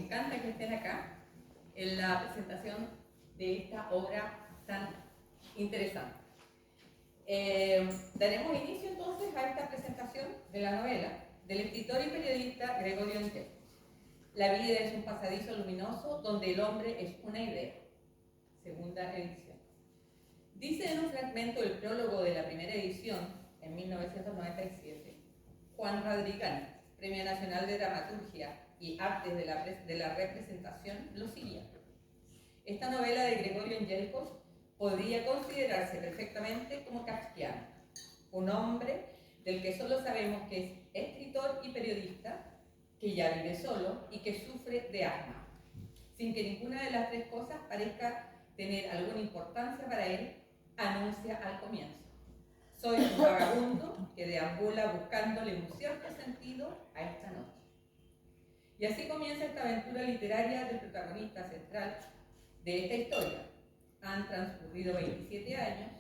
encanta que estén acá en la presentación de esta obra tan interesante. Daremos inicio entonces a esta presentación de la novela del escritor y periodista Gregorio Yelkos. La vida es un pasadizo luminoso donde el hombre es una idea. Segunda edición. Dice en un fragmento del prólogo de la primera edición, en 1997, Juan Radrigán, Premio Nacional de Dramaturgia y Artes de la Representación, lo siguiente. Esta novela de Gregorio Yelkos podría considerarse perfectamente como kafkiana, un hombre del que solo sabemos que es escritor y periodista, que ya vive solo y que sufre de asma, sin que ninguna de las tres cosas parezca tener alguna importancia para él, anuncia al comienzo. Soy un vagabundo que deambula buscándole un cierto sentido a esta noche. Y así comienza esta aventura literaria del protagonista central de esta historia. Han transcurrido 27 años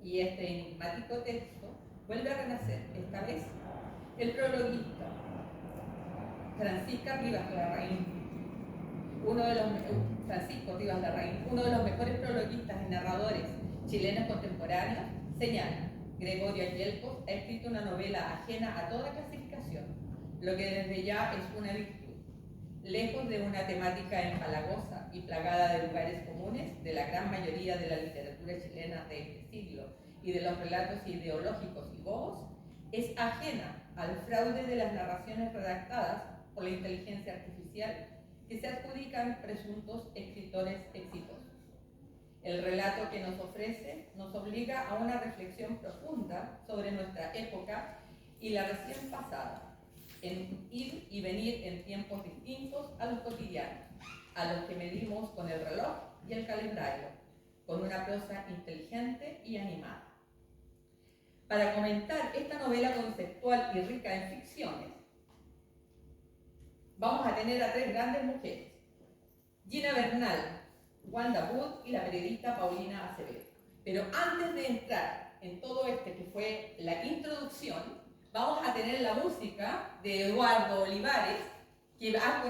y este enigmático texto vuelve a renacer, esta vez el prologuista, Francisco Rivas Larraín, uno de los mejores prologuistas y narradores chilenos contemporáneos, señala: Gregorio Yelkos ha escrito una novela ajena a toda clasificación, lo que desde ya es una virtud. Lejos de una temática empalagosa y plagada de lugares comunes de la gran mayoría de la literatura chilena de este siglo y de los relatos ideológicos y bobos, es ajena al fraude de las narraciones redactadas por la inteligencia artificial que se adjudican presuntos escritores exitosos. El relato que nos ofrece nos obliga a una reflexión profunda sobre nuestra época y la recién pasada, en ir y venir en tiempos distintos a los cotidianos, a los que medimos con el reloj y el calendario, con una prosa inteligente y animada. Para comentar esta novela conceptual y rica en ficciones, vamos a tener a tres grandes mujeres: Gina Bernal, Wanda Wood y la periodista Paulina Acevedo. Pero antes de entrar en todo que fue la introducción, vamos a tener la música de Eduardo Olivares, que va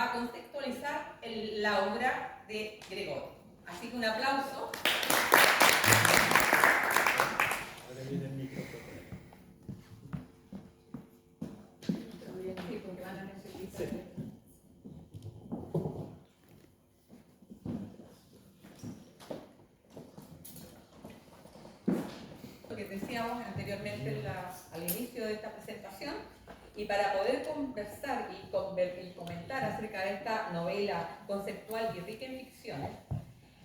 a contextualizar la obra de Gregorio. Así que un aplauso. Ahora viene el micrófono. Sí, porque van a necesitar. Sí. Lo que decíamos anteriormente al inicio de esta presentación, y para poder conversar y comentar acerca de esta novela conceptual y rica en ficciones,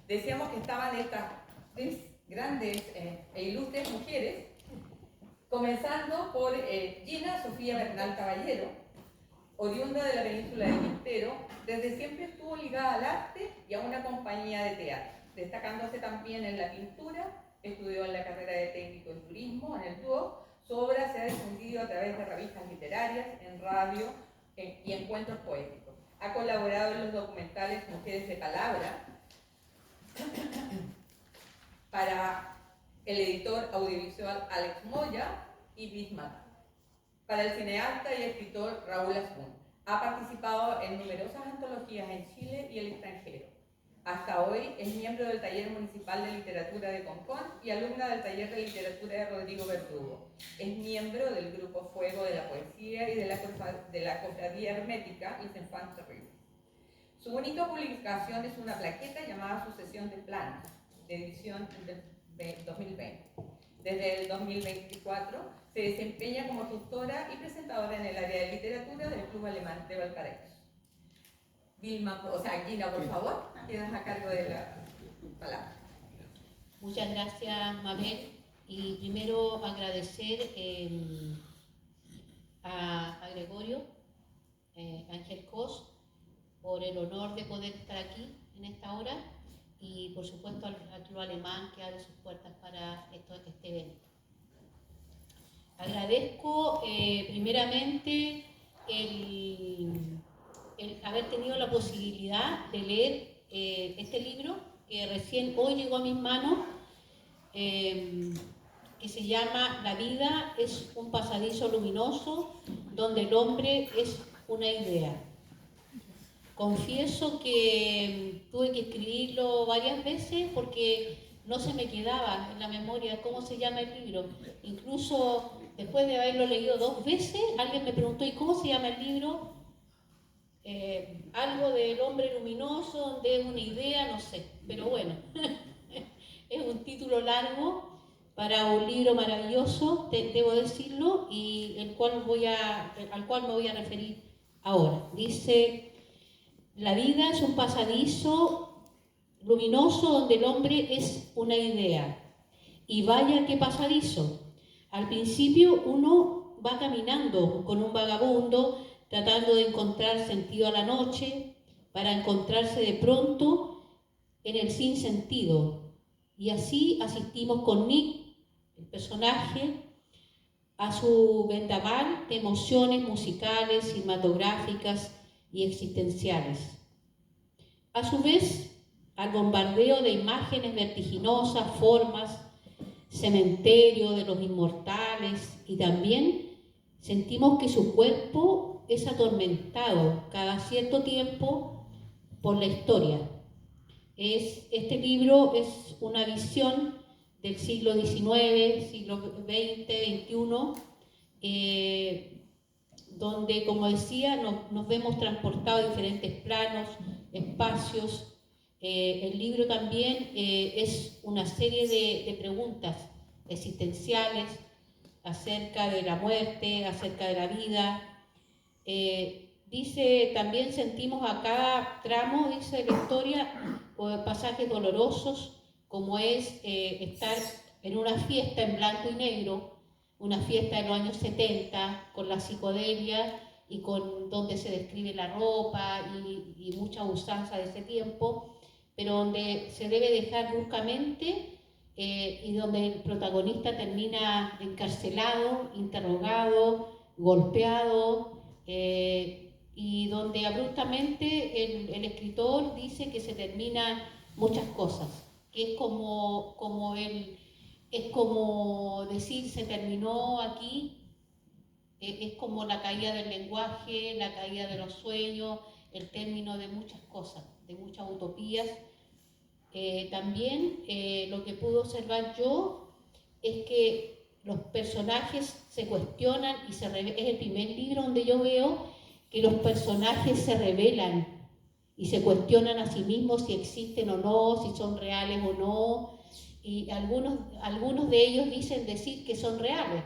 decíamos que estaban estas tres grandes e ilustres mujeres, comenzando por Gina Sofía Bernal Caballero, oriunda de la península del Quintero. Desde siempre estuvo ligada al arte y a una compañía de teatro, destacándose también en la pintura. Estudió en la carrera de técnico en turismo, en el TUO. Su obra se ha difundido a través de revistas literarias, en radio y encuentros poéticos. Ha colaborado en los documentales Mujeres de Palabra para el editor audiovisual Alex Moya y Bismarck, para el cineasta y escritor Raúl Asmun. Ha participado en numerosas antologías en Chile y el extranjero. Hasta hoy es miembro del Taller Municipal de Literatura de Concón y alumna del Taller de Literatura de Rodrigo Verdugo. Es miembro del Grupo Fuego de la Poesía y de la Cofradía Hermética Les Enfants Terribles. Su única publicación es una plaqueta llamada Sucesión de Planos, de edición de 2020. Desde el 2024 se desempeña como tutora y presentadora en el área de literatura del Club Alemán de Valparaíso. Gina, por favor, quedas a cargo de la palabra. Muchas gracias, Mabel. Y primero agradecer a Gregorio Ángel Cos por el honor de poder estar aquí en esta hora y por supuesto al Club Alemán que abre sus puertas para este evento. Agradezco primeramente el haber tenido la posibilidad de leer este libro que recién hoy llegó a mis manos, que se llama La vida es un pasadizo luminoso donde el hombre es una idea. confieso que tuve que escribirlo varias veces porque no se me quedaba en la memoria cómo se llama el libro. Incluso después de haberlo leído 2 veces, alguien me preguntó, ¿y cómo se llama el libro? Algo del hombre luminoso, donde es una idea, no sé, pero bueno, es un título largo para un libro maravilloso, debo decirlo, y al cual me voy a referir ahora. Dice: la vida es un pasadizo luminoso donde el hombre es una idea. Y vaya qué pasadizo. Al principio uno va caminando con un vagabundo, tratando de encontrar sentido a la noche, para encontrarse de pronto en el sinsentido. Y así asistimos con Nick, el personaje, a su vendaval de emociones musicales, cinematográficas y existenciales. A su vez, al bombardeo de imágenes vertiginosas, formas, cementerio de los inmortales, y también sentimos que su cuerpo es atormentado cada cierto tiempo por la historia. Este libro es una visión del siglo XIX, siglo XX, XXI, donde, como decía, nos vemos transportados a diferentes planos, espacios. El libro también es una serie de preguntas existenciales acerca de la muerte, acerca de la vida. Dice, también sentimos a cada tramo, dice, de la historia, pasajes dolorosos, como es estar en una fiesta en blanco y negro, una fiesta de los años 70, con la psicodelia y con donde se describe la ropa y mucha usanza de ese tiempo, pero donde se debe dejar bruscamente y donde el protagonista termina encarcelado, interrogado, golpeado, y donde abruptamente el escritor dice que se termina muchas cosas, que es como decir se terminó aquí, es como la caída del lenguaje, la caída de los sueños, el término de muchas cosas, de muchas utopías. También lo que pude observar yo es que los personajes se cuestionan y es el primer libro donde yo veo que los personajes se revelan y se cuestionan a sí mismos si existen o no, si son reales o no, y algunos de ellos dicen decir que son reales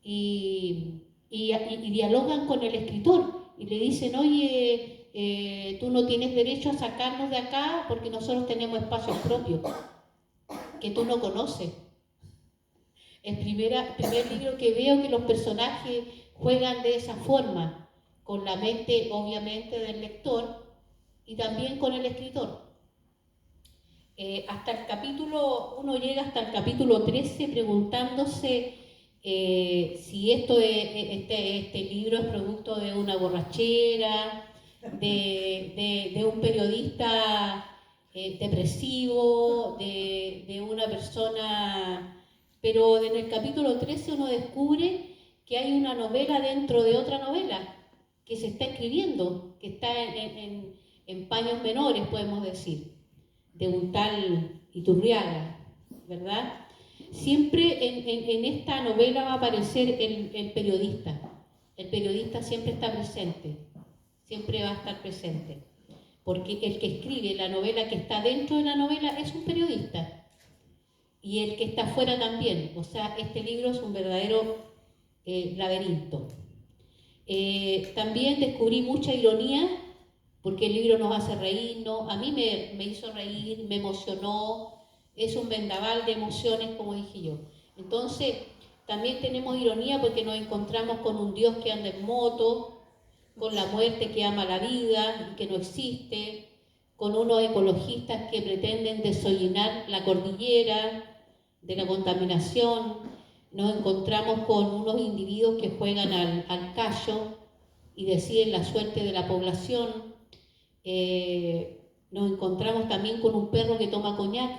y dialogan con el escritor y le dicen, oye, tú no tienes derecho a sacarnos de acá porque nosotros tenemos espacios propios que tú no conoces. El primer libro que veo que los personajes juegan de esa forma, con la mente obviamente del lector y también con el escritor. Uno llega hasta el capítulo 13 preguntándose si este libro es producto de una borrachera, de un periodista depresivo, de una persona. Pero en el capítulo 13 uno descubre que hay una novela dentro de otra novela que se está escribiendo, que está en paños menores, podemos decir, de un tal Iturriaga, ¿verdad? Siempre en esta novela va a aparecer el periodista. El periodista siempre está presente, siempre va a estar presente, porque el que escribe la novela, que está dentro de la novela, es un periodista. Y el que está afuera también. O sea, este libro es un verdadero laberinto. También descubrí mucha ironía, porque el libro nos hace reír, ¿no? A mí me hizo reír, me emocionó, es un vendaval de emociones, como dije yo. Entonces, también tenemos ironía porque nos encontramos con un Dios que anda en moto, con la muerte que ama la vida y que no existe, con unos ecologistas que pretenden desollinar la cordillera de la contaminación. Nos encontramos con unos individuos que juegan al callo y deciden la suerte de la población. Nos encontramos también con un perro que toma coñac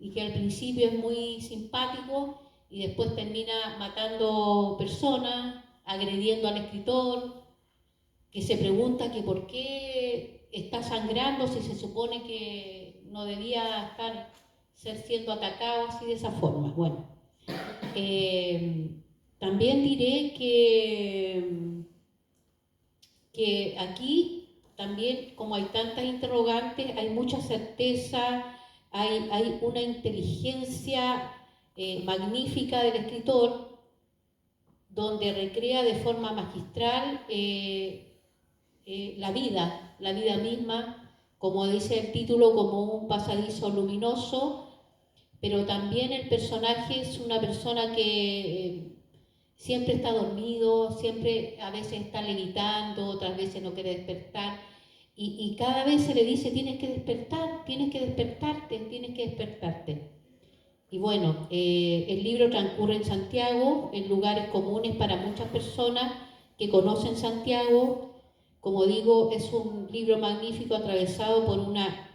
y que al principio es muy simpático y después termina matando personas, agrediendo al escritor, que se pregunta que por qué está sangrando si se supone que no debía ser siendo atacado así de esa forma. Bueno, también diré que aquí también, como hay tantas interrogantes, hay mucha certeza, hay una inteligencia magnífica del escritor, donde recrea de forma magistral la vida misma, como dice el título, como un pasadizo luminoso, pero también el personaje es una persona que siempre está dormido, siempre a veces está levitando, otras veces no quiere despertar, y cada vez se le dice, tienes que despertar, tienes que despertarte, tienes que despertarte. Y bueno, el libro transcurre en Santiago, en lugares comunes para muchas personas que conocen Santiago. Como digo, es un libro magnífico atravesado por una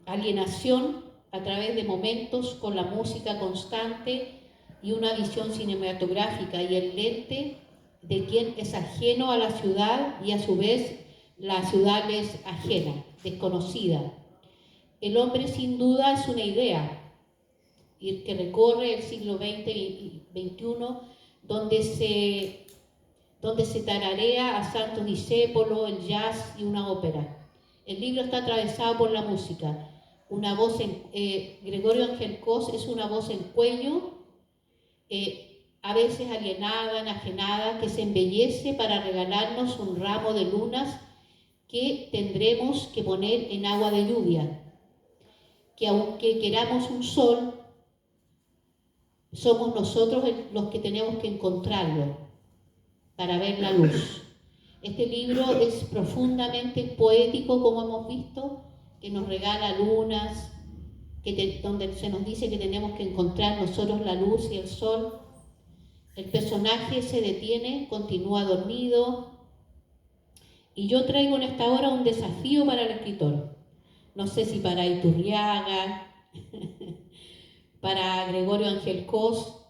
alienación a través de momentos con la música constante y una visión cinematográfica y el lente de quien es ajeno a la ciudad y a su vez la ciudad es ajena, desconocida. El hombre sin duda es una idea que recorre el siglo XX y XXI, donde se tararea a Santos Discépolo, el jazz y una ópera. El libro está atravesado por la música. Una voz Gregorio Ángel Cos es una voz en cuello, a veces alienada, enajenada, que se embellece para regalarnos un ramo de lunas que tendremos que poner en agua de lluvia. Que aunque queramos un sol, somos nosotros los que tenemos que encontrarlo para ver la luz. Este libro es profundamente poético, como hemos visto, que nos regala lunas, donde se nos dice que tenemos que encontrar nosotros la luz y el sol. El personaje se detiene, continúa dormido, y yo traigo en esta hora un desafío para el escritor. No sé si para Iturriaga, para Gregorio Ángel Cos,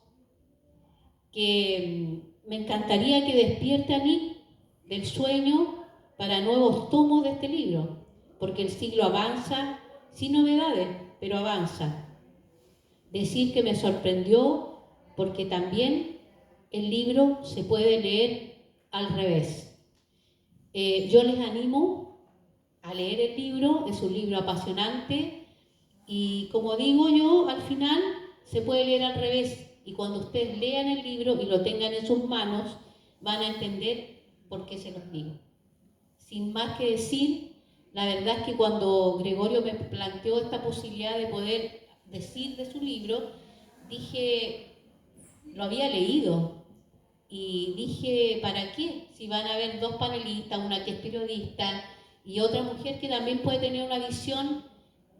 que me encantaría que despierte a mí del sueño para nuevos tomos de este libro, porque el siglo avanza, sin novedades, pero avanza. Decir que me sorprendió porque también el libro se puede leer al revés. Yo les animo a leer el libro, es un libro apasionante y como digo yo, al final se puede leer al revés y cuando ustedes lean el libro y lo tengan en sus manos, van a entender por qué se los digo. Sin más que decir, la verdad es que cuando Gregorio me planteó esta posibilidad de poder decir de su libro, dije, lo había leído y dije, ¿para qué? Si van a haber dos panelistas, una que es periodista y otra mujer que también puede tener una visión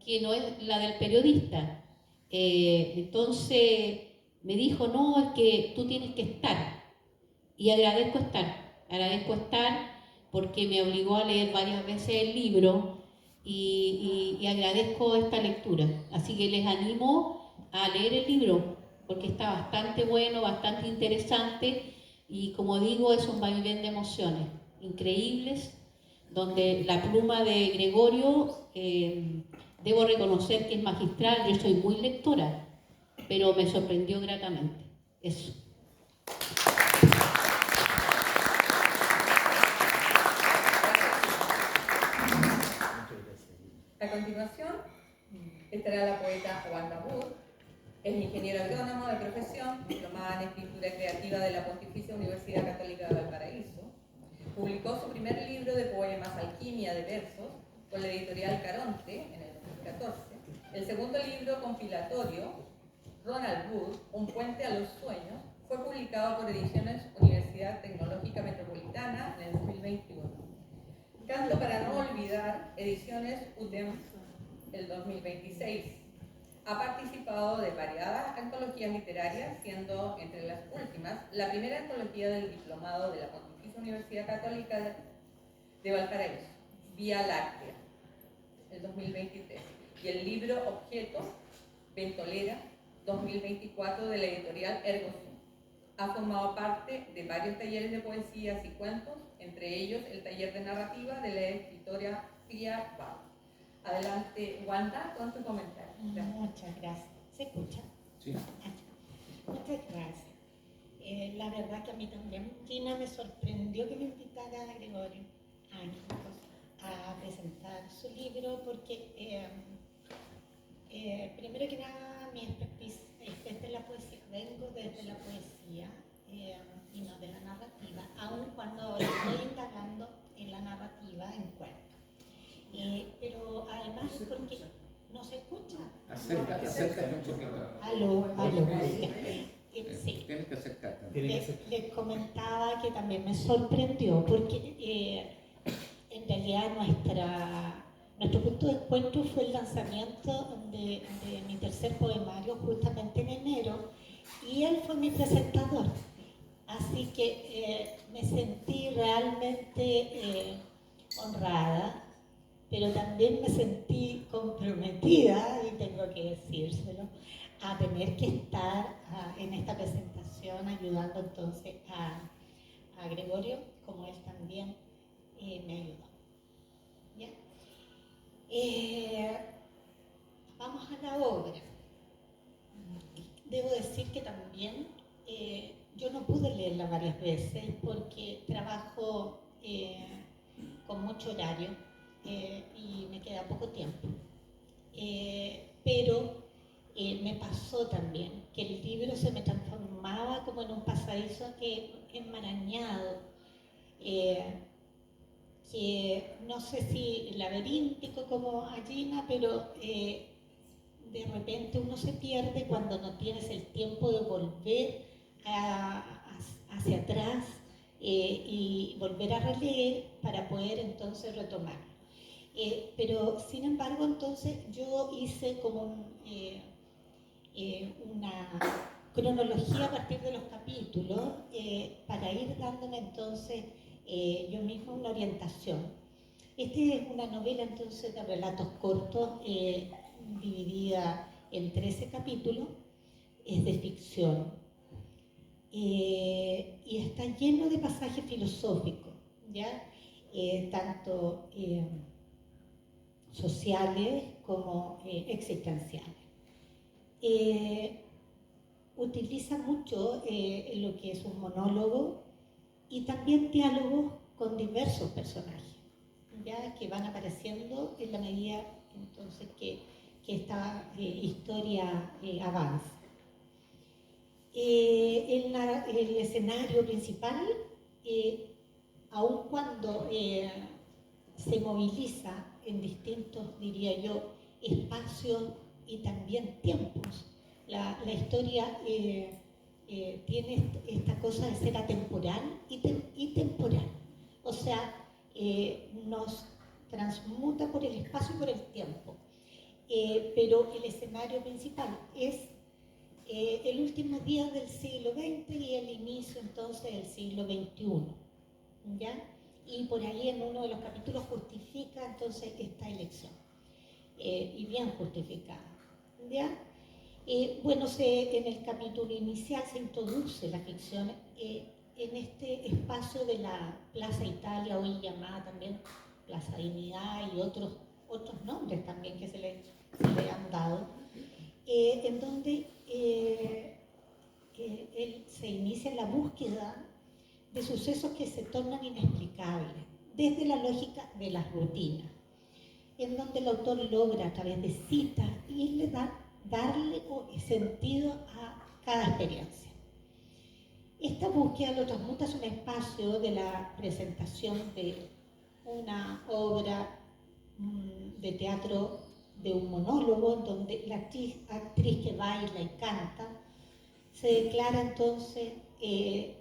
que no es la del periodista. Entonces me dijo, no, es que tú tienes que estar. Y agradezco estar porque me obligó a leer varias veces el libro y agradezco esta lectura. Así que les animo a leer el libro porque está bastante bueno, bastante interesante y como digo, es un vaivén de emociones increíbles donde la pluma de Gregorio, debo reconocer que es magistral, yo soy muy lectora, pero me sorprendió gratamente. Eso. A continuación, estará la poeta Wanda Wood. Es ingeniero agrónomo de profesión, diplomada en escritura creativa de la Pontificia Universidad Católica de Valparaíso. Publicó su primer libro de poemas, Alquimia de versos, con la editorial Caronte en el 2014. El segundo libro compilatorio, Ronald Wood, Un puente a los sueños, fue publicado por Ediciones Universidad Tecnológica Metropolitana en el 2021. Canto para no olvidar, Ediciones UTEM, el 2026. Ha participado de variadas antologías literarias, siendo entre las últimas la primera antología del diplomado de la Pontificia Universidad Católica de Valparaíso, Vía Láctea, el 2023, y el libro Objeto, Ventolera, 2024, de la editorial Ergo Sum. Ha formado parte de varios talleres de poesías y cuentos, entre ellos el taller de narrativa de la escritora Pia Bau. Adelante, Wanda, con tu comentario. Muchas gracias. ¿Se escucha? Sí. Muchas gracias. La verdad que a mí también, Gina, me sorprendió que me invitara a Gregorio Ángel a presentar su libro porque, primero que nada, mi expertise es desde la poesía. Vengo desde la poesía y no de la narrativa, aun cuando ahora estoy indagando en la narrativa en cuento. Pero además porque no se escucha. Acércate un poquito. Aló. Sí. Tienes que acercarte. Les comentaba que también me sorprendió porque en realidad nuestro punto de encuentro fue el lanzamiento de mi tercer poemario justamente en enero y él fue mi presentador. Así que me sentí realmente honrada, pero también me sentí comprometida, y tengo que decírselo, a tener que estar en esta presentación ayudando entonces a Gregorio, como él también me ayudó. ¿Ya? Vamos a la obra. Debo decir que también yo no pude leerla varias veces porque trabajo con mucho horario y me queda poco tiempo. Pero me pasó también que el libro se me transformaba como en un pasadizo enmarañado, que no sé si laberíntico como a Gina, pero de repente uno se pierde cuando no tienes el tiempo de volver hacia atrás y volver a releer para poder entonces retomar. Pero sin embargo entonces yo hice como una cronología a partir de los capítulos para ir dándome entonces yo misma una orientación. Esta es una novela entonces de relatos cortos dividida en 13 capítulos, es de ficción y está lleno de pasajes filosóficos, ¿ya? Tanto sociales como existenciales. Utiliza mucho lo que es un monólogo y también diálogos con diversos personajes, ¿ya? Que van apareciendo en la medida entonces que esta historia avanza. El escenario principal, aun cuando se moviliza en distintos, diría yo, espacios y también tiempos, la historia tiene esta cosa de ser atemporal y temporal. O sea, nos transmuta por el espacio y por el tiempo. Pero el escenario principal es el último día del siglo XX y el inicio entonces del siglo XXI, ¿ya? Y por ahí en uno de los capítulos justifica entonces esta elección, y bien justificada, ¿ya? Bueno, en el capítulo inicial se introduce la ficción en este espacio de la Plaza Italia, hoy llamada también Plaza Dignidad y otros nombres también que se le han dado, en donde se inicia la búsqueda de sucesos que se tornan inexplicables desde la lógica de las rutinas, en donde el autor logra a través de citas darle sentido a cada experiencia. Esta búsqueda lo transmuta a un espacio de la presentación de una obra de teatro, de un monólogo, donde la actriz que baila y canta se declara entonces que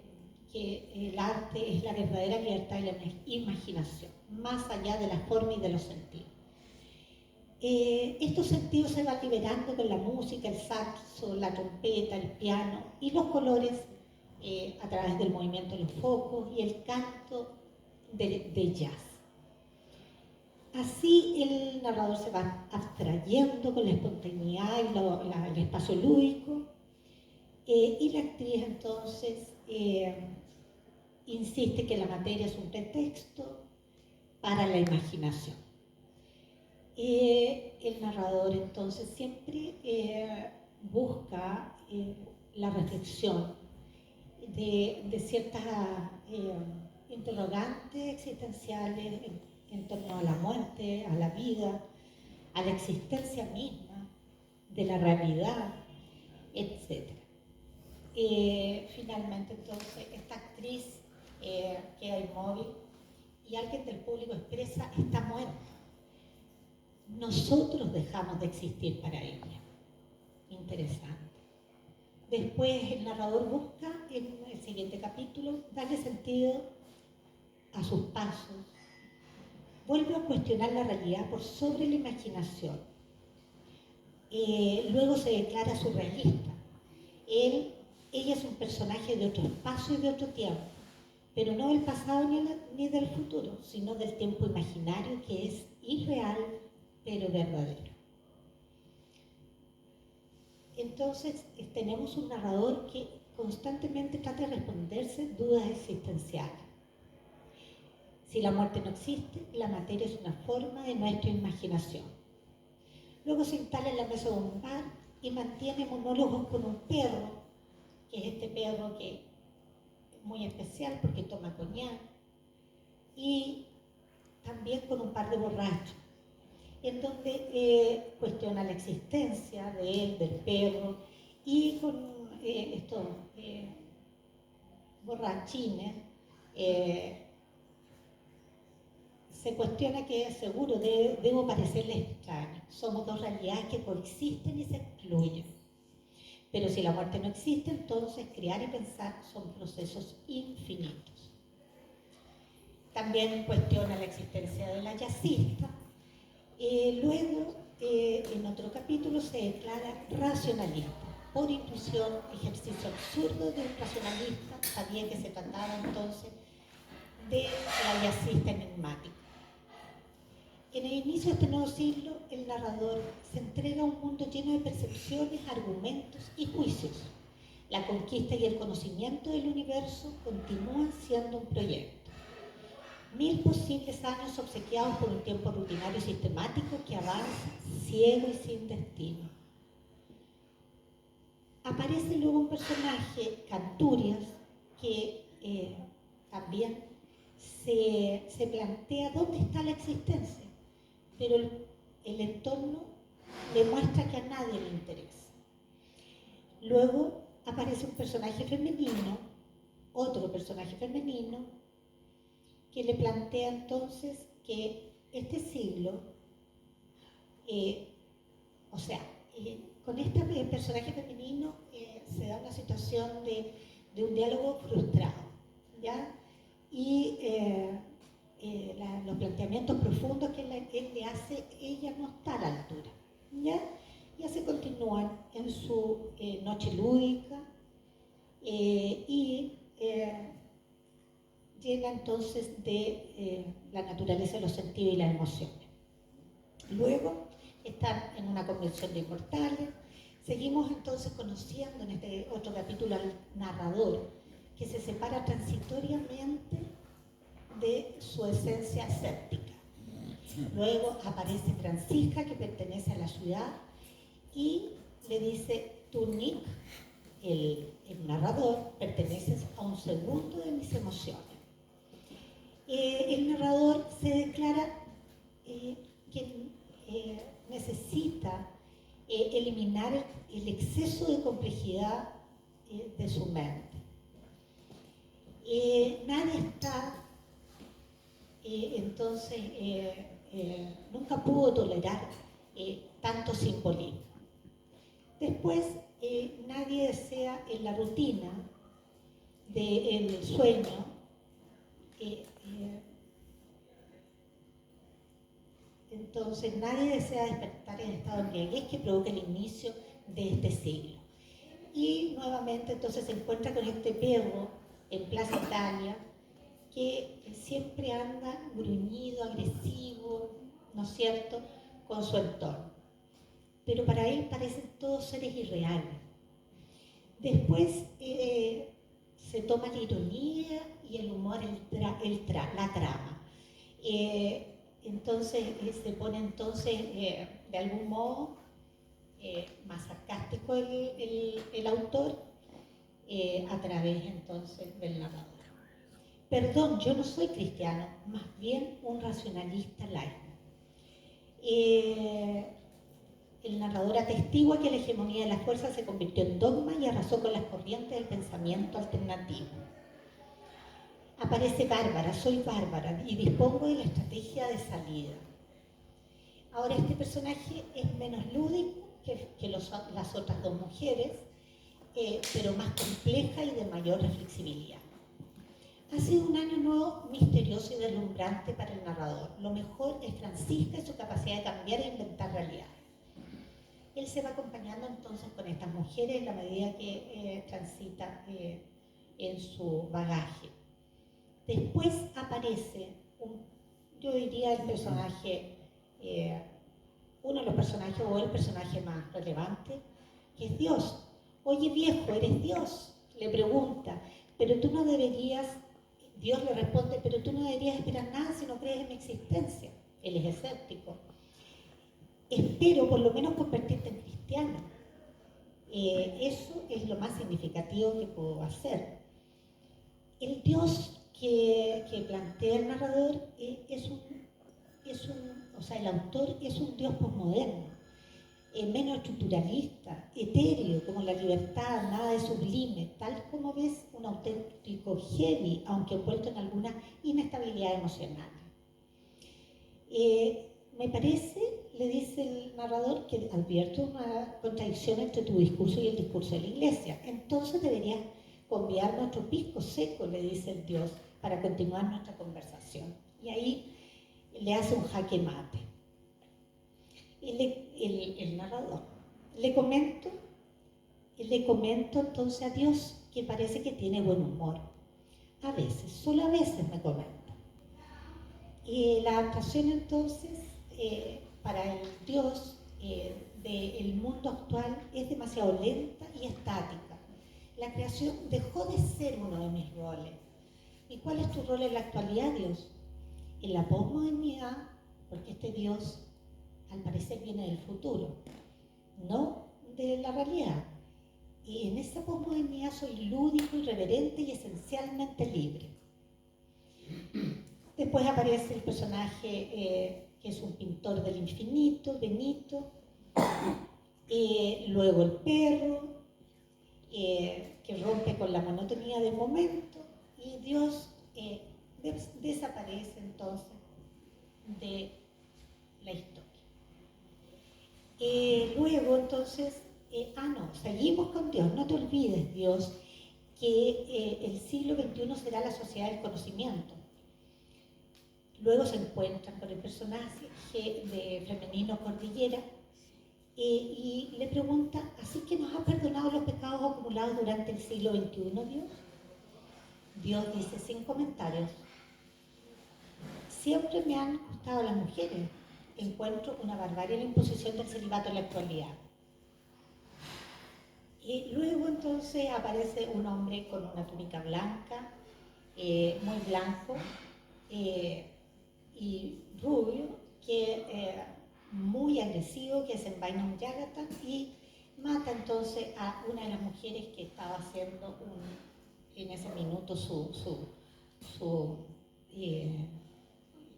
el arte es la verdadera libertad y la imaginación, más allá de la forma y de los sentidos. Estos sentidos se van liberando con la música, el saxo, la trompeta, el piano y los colores a través del movimiento de los focos y el canto de jazz. Así el narrador se va abstrayendo con la espontaneidad y el espacio lúdico Y la actriz entonces insiste que la materia es un pretexto para la imaginación. El narrador entonces siempre busca la reflexión de ciertas interrogantes existenciales en torno a la muerte, a la vida, a la existencia misma, de la realidad, etc. Finalmente entonces esta actriz queda inmóvil y alguien del público expresa: está muerta. Nosotros dejamos de existir para ella. Interesante. Después el narrador busca en el siguiente capítulo darle sentido a sus pasos. Vuelve a cuestionar la realidad por sobre la imaginación. Luego se declara surrealista. Ella es un personaje de otro espacio y de otro tiempo, pero no del pasado ni del futuro, sino del tiempo imaginario que es irreal pero verdadero. Entonces tenemos un narrador que constantemente trata de responderse dudas existenciales. Si la muerte no existe, la materia es una forma de nuestra imaginación. Luego se instala en la mesa de un bar y mantiene monólogos con un perro, que es este perro que es muy especial porque toma coñac, y también con un par de borrachos, en donde cuestiona la existencia de él, del perro, y con estos borrachines se cuestiona que seguro debo parecerles extraño. Somos dos realidades que coexisten y se excluyen. Pero si la muerte no existe, entonces crear y pensar son procesos infinitos. También cuestiona la existencia de la jazzista. Luego, en otro capítulo, se declara racionalista. Por intuición, ejercicio absurdo de un racionalista, sabía que se trataba entonces de la jazzista enigmática. En el inicio de este nuevo siglo, el narrador se entrega a un mundo lleno de percepciones, argumentos y juicios. La conquista y el conocimiento del universo continúan siendo un proyecto. 1000 posibles años obsequiados por un tiempo rutinario y sistemático que avanza ciego y sin destino. Aparece luego un personaje, Canturias, que también se plantea dónde está la existencia, pero el entorno le muestra que a nadie le interesa. Luego aparece un personaje femenino, otro personaje femenino, que le plantea entonces que este siglo, con este personaje femenino se da una situación de un diálogo frustrado, ¿ya? Y los planteamientos profundos que él le hace, ella no está a la altura, ¿ya? Ya se continúan en su noche lúdica y llena entonces de la naturaleza de los sentidos y las emociones. Luego están en una convención de inmortales. Seguimos entonces conociendo en este otro capítulo al narrador, que se separa transitoriamente de su esencia escéptica. Luego aparece Francisca, que pertenece a la ciudad, y le dice: tú, Nick, el narrador, perteneces a un segundo de mis emociones. El narrador se declara que necesita eliminar el exceso de complejidad de su mente. Nadie está, entonces, nunca pudo tolerar tanto simbolismo. Después, nadie desea en la rutina del sueño entonces nadie desea despertar en estado de embriaguez que provoque el inicio de este siglo. Y nuevamente entonces se encuentra con este perro en Plaza Italia que siempre anda gruñido, agresivo, ¿no es cierto?, con su entorno. Pero para él parecen todos seres irreales. Después se toma la ironía y el humor, la trama. Entonces se pone de algún modo más sarcástico el autor a través entonces del narrador. Perdón, yo no soy cristiano, más bien un racionalista laico. El narrador atestigua que la hegemonía de la fuerza se convirtió en dogma y arrasó con las corrientes del pensamiento alternativo. Aparece Bárbara, soy Bárbara y dispongo de la estrategia de salida. Ahora este personaje es menos lúdico que las otras dos mujeres, pero más compleja y de mayor reflexibilidad. Ha sido un año nuevo misterioso y deslumbrante para el narrador. Lo mejor es Francisca y su capacidad de cambiar e inventar realidades. Él se va acompañando entonces con estas mujeres en la medida que transita en su bagaje. Después aparece, yo diría el personaje, uno de los personajes o el personaje más relevante, que es Dios. Oye viejo, ¿eres Dios? Le pregunta, pero tú no deberías, Dios le responde, pero tú no deberías esperar nada si no crees en mi existencia. Él es escéptico. Espero por lo menos convertirte en cristiano. Eso es lo más significativo que puedo hacer. El Dios que plantea el narrador el autor es un Dios posmoderno, menos estructuralista, etéreo, como la libertad, nada de sublime, tal como ves un auténtico heavy, aunque envuelto en alguna inestabilidad emocional. Me parece, le dice el narrador, que advierto una contradicción entre tu discurso y el discurso de la iglesia. Entonces deberías conviar nuestro pisco seco, le dice el Dios, para continuar nuestra conversación. Y ahí le hace un jaque mate. El narrador. Le comento entonces a Dios que parece que tiene buen humor. A veces, solo a veces me comenta. Y la adaptación entonces para el Dios del mundo actual es demasiado lenta y estática. La creación dejó de ser uno de mis roles. ¿Y cuál es tu rol en la actualidad, Dios? En la posmodernidad, porque este Dios al parecer viene del futuro, no de la realidad. Y en esa posmodernidad soy lúdico, irreverente y esencialmente libre. Después aparece el personaje que es un pintor del infinito, Benito. Luego el perro, que rompe con la monotonía del momento. Y Dios desaparece entonces de la historia. Luego entonces, seguimos con Dios. No te olvides, Dios, que el siglo XXI será la sociedad del conocimiento. Luego se encuentran con el personaje de Femenino Cordillera y le pregunta, ¿así que nos ha perdonado los pecados acumulados durante el siglo XXI, Dios? Dios dice sin comentarios, siempre me han gustado las mujeres. Encuentro una barbarie en la imposición del celibato en la actualidad. Y luego entonces aparece un hombre con una túnica blanca, muy blanco y rubio, muy agresivo, que desenvaina un Yagatan y mata entonces a una de las mujeres que estaba haciendo en ese minuto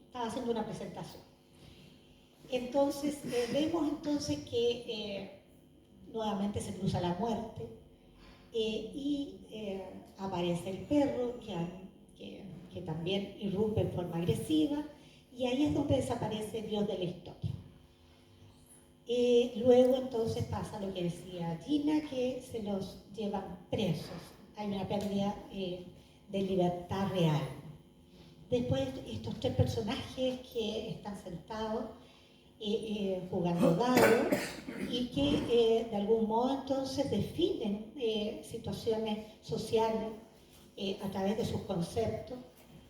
estaba haciendo una presentación. Entonces vemos entonces que nuevamente se cruza la muerte y aparece el perro que también irrumpe en forma agresiva y ahí es donde desaparece Dios de la historia. Luego entonces pasa lo que decía Gina, que se los llevan presos. Hay una pérdida de libertad real. Después estos tres personajes que están sentados jugando dados y que de algún modo entonces definen situaciones sociales a través de sus conceptos.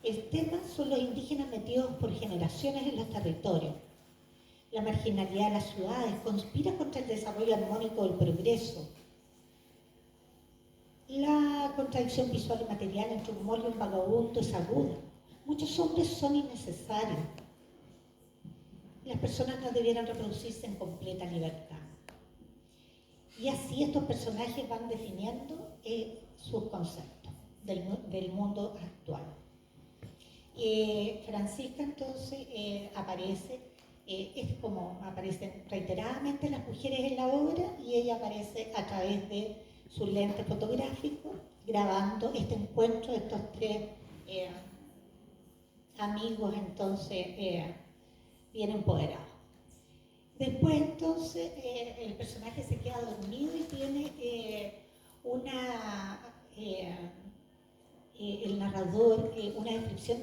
El tema son los indígenas metidos por generaciones en los territorios. La marginalidad de las ciudades conspira contra el desarrollo armónico del progreso. La contradicción visual y material entre un moro y un vagabundo es aguda. Muchos hombres son innecesarios. Las personas no debieran reproducirse en completa libertad. Y así estos personajes van definiendo sus conceptos del mundo actual. Francisca entonces aparece, es como aparecen reiteradamente las mujeres en la obra, y ella aparece a través de su lente fotográfico, grabando este encuentro de estos tres amigos entonces bien empoderados. Después entonces el personaje se queda dormido y tiene el narrador una descripción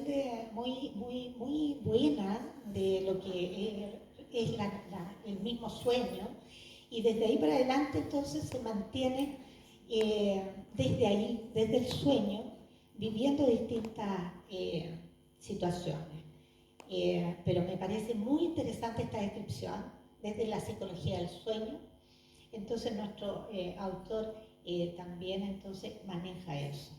muy buena de lo que es el mismo sueño, y desde ahí para adelante entonces se mantiene desde ahí, desde el sueño, viviendo distintas situaciones. Pero me parece muy interesante esta descripción desde la psicología del sueño. Entonces nuestro autor también entonces maneja eso.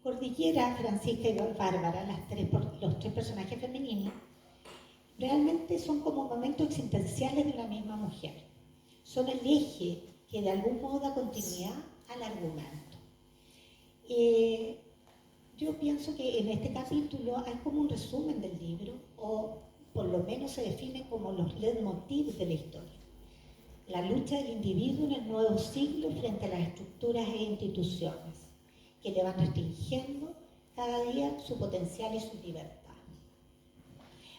Cordillera, Francisca y Bárbara, los tres personajes femeninos, realmente son como momentos existenciales de una misma mujer. Son el eje que de algún modo da continuidad al argumento. Yo pienso que en este capítulo hay como un resumen del libro, o por lo menos se define como los leitmotivs de la historia. La lucha del individuo en el nuevo siglo frente a las estructuras e instituciones que le van restringiendo cada día su potencial y su libertad.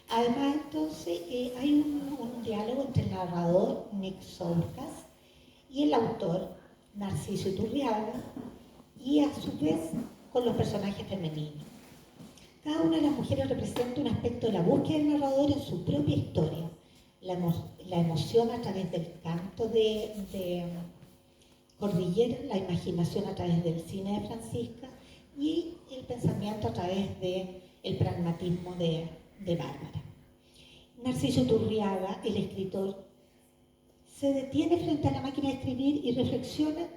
Además, entonces, hay un diálogo entre el narrador, Nick Soukas, y el autor, Narciso Iturriaga, y a su vez con los personajes femeninos. Cada una de las mujeres representa un aspecto de la búsqueda del narrador en su propia historia. La emoción a través del canto de Cordillera, la imaginación a través del cine de Francisca, y el pensamiento a través del pragmatismo de Bárbara. Narciso Iturriaga, el escritor, se detiene frente a la máquina de escribir y reflexiona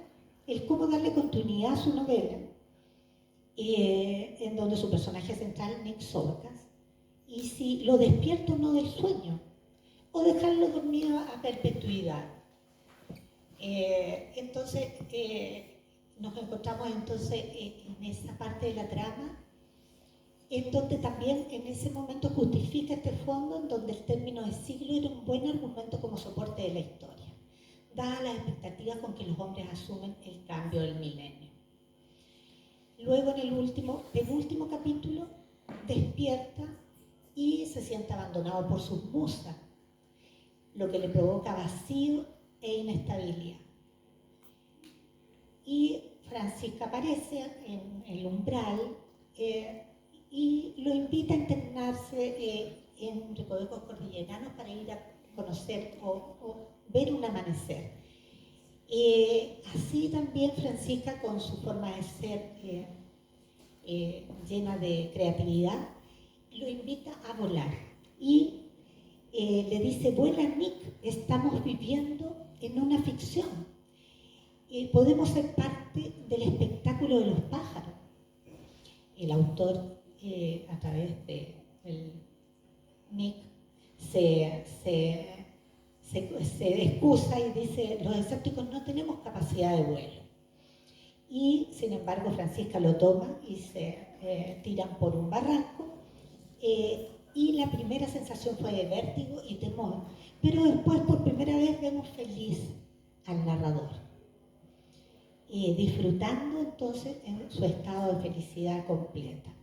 el cómo darle continuidad a su novela, en donde su personaje central, Nick Soukas, y si lo despierta o no del sueño, o dejarlo dormido a perpetuidad. Entonces, nos encontramos entonces en esa parte de la trama, en donde también en ese momento justifica este fondo, en donde el término de siglo era un buen argumento como soporte de la historia, dadas las expectativas con que los hombres asumen el cambio del milenio. Luego, en el penúltimo capítulo, despierta y se siente abandonado por sus musas, lo que le provoca vacío e inestabilidad. Y Francisca aparece en el umbral y lo invita a internarse en recovecos cordilleranos para ir a conocer o ver un amanecer. Así también Francisca, con su forma de ser llena de creatividad, lo invita a volar y le dice: vuela, Nick, estamos viviendo en una ficción, podemos ser parte del espectáculo de los pájaros. El autor, a través de Nick, se excusa y dice: los escépticos no tenemos capacidad de vuelo. Y sin embargo Francisca lo toma y se tiran por un barranco, y la primera sensación fue de vértigo y temor, pero después por primera vez vemos feliz al narrador, disfrutando entonces en su estado de felicidad completa.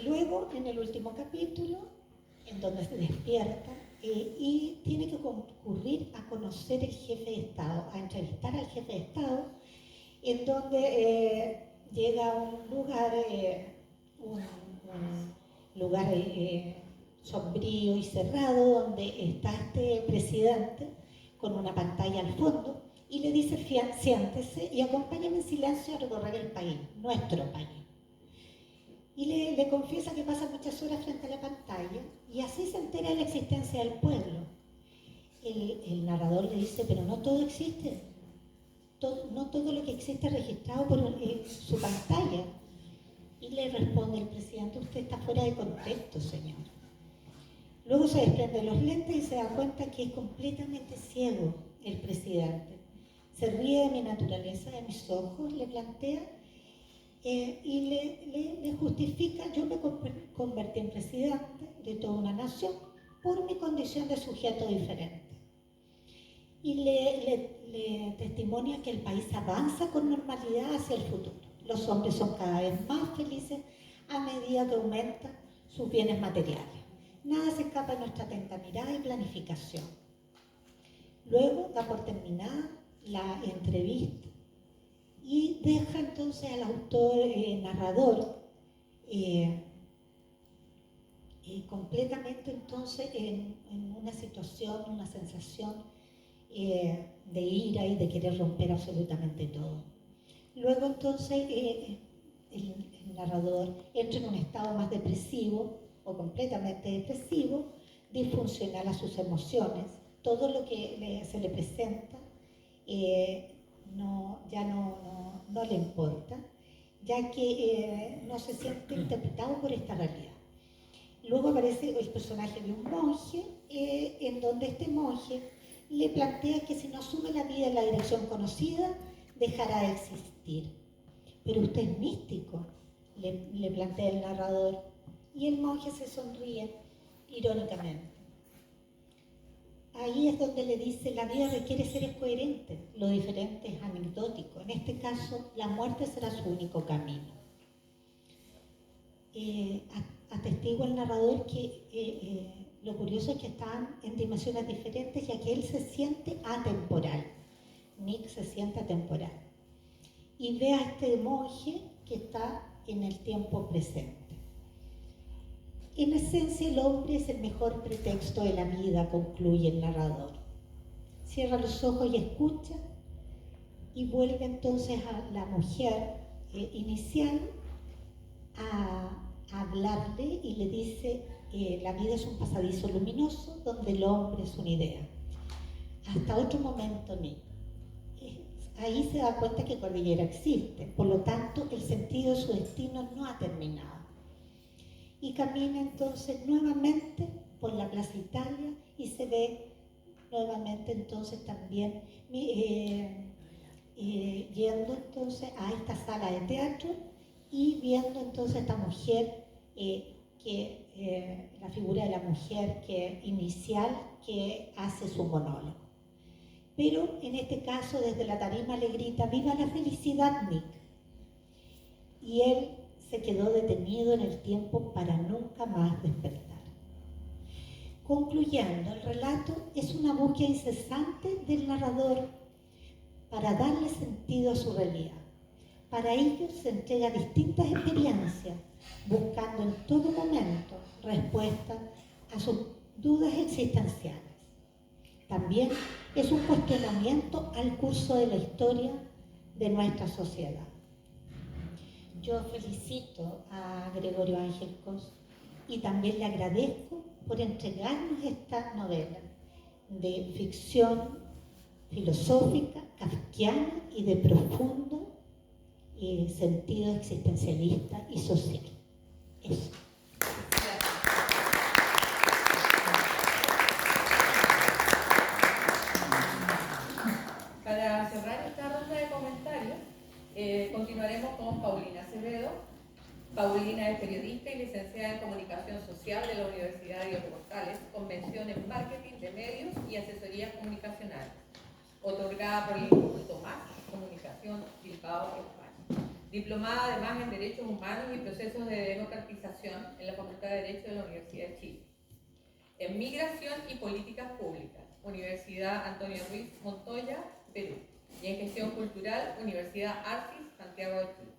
Luego, en el último capítulo, en donde se despierta y tiene que concurrir a conocer el jefe de Estado, a entrevistar al jefe de Estado, en donde llega a un lugar sombrío y cerrado, donde está este presidente con una pantalla al fondo, y le dice: siéntese y acompáñame en silencio a recorrer el país, nuestro país. Y le confiesa que pasa muchas horas frente a la pantalla, y así se entera de la existencia del pueblo. El narrador le dice: pero no todo existe. no todo lo que existe es registrado por su pantalla. Y le responde el presidente, usted está fuera de contexto, señor. Luego se desprende los lentes y se da cuenta que es completamente ciego el presidente. Se ríe de mi naturaleza, de mis ojos, le plantea y le justifica, yo me convertí en presidente de toda una nación por mi condición de sujeto diferente. Y le testimonia que el país avanza con normalidad hacia el futuro. Los hombres son cada vez más felices a medida que aumentan sus bienes materiales. Nada se escapa de nuestra atenta mirada y planificación. Luego da por terminada la entrevista y deja entonces al autor narrador completamente entonces en una situación, una sensación de ira y de querer romper absolutamente todo. Luego entonces el narrador entra en un estado más depresivo o completamente depresivo, disfuncional a sus emociones. Todo lo que se le presenta ya no le importa, ya que no se siente interpretado por esta realidad. Luego aparece el personaje de un monje, en donde este monje le plantea que si no asume la vida en la dirección conocida, dejará de existir. Pero usted es místico, le plantea el narrador, y el monje se sonríe irónicamente. Ahí es donde le dice, la vida requiere seres coherentes, lo diferente es anecdótico. En este caso, la muerte será su único camino. Atestigua el narrador que lo curioso es que están en dimensiones diferentes, ya que él se siente atemporal. Nick se siente atemporal. Y ve a este monje que está en el tiempo presente. En esencia, el hombre es el mejor pretexto de la vida, concluye el narrador. Cierra los ojos y escucha, y vuelve entonces a la mujer inicial a hablarle y le dice, la vida es un pasadizo luminoso donde el hombre es una idea. Hasta otro momento, Nick. Ahí se da cuenta que Cordillera existe, por lo tanto el sentido de su destino no ha terminado. Y camina entonces nuevamente por la Plaza Italia y se ve nuevamente entonces también yendo entonces a esta sala de teatro y viendo entonces a esta mujer, la figura de la mujer inicial que hace su monólogo. Pero en este caso desde la tarima le grita, ¡viva la felicidad, Nick! Y él se quedó detenido en el tiempo para nunca más despertar. Concluyendo, el relato es una búsqueda incesante del narrador para darle sentido a su realidad. Para ello se entrega distintas experiencias, buscando en todo momento respuestas a sus dudas existenciales. También es un cuestionamiento al curso de la historia de nuestra sociedad. Yo felicito a Gregorio Ángel Cos y también le agradezco por entregarnos esta novela de ficción filosófica, kafkiana y de profundo sentido existencialista y social. Eso. Para cerrar esta ronda de comentarios, continuaremos con Paulina Acevedo. Paulina es periodista y licenciada en Comunicación Social de la Universidad Diego Portales, con mención en Marketing de Medios y Asesorías Comunicacionales, otorgada por el Instituto MAS, Comunicación Bilbao, España. Diplomada además en Derechos Humanos y Procesos de Democratización en la Facultad de Derecho de la Universidad de Chile. En Migración y Políticas Públicas, Universidad Antonio Ruiz Montoya, Perú. Y en Gestión Cultural, Universidad Arcis, Santiago de Chile.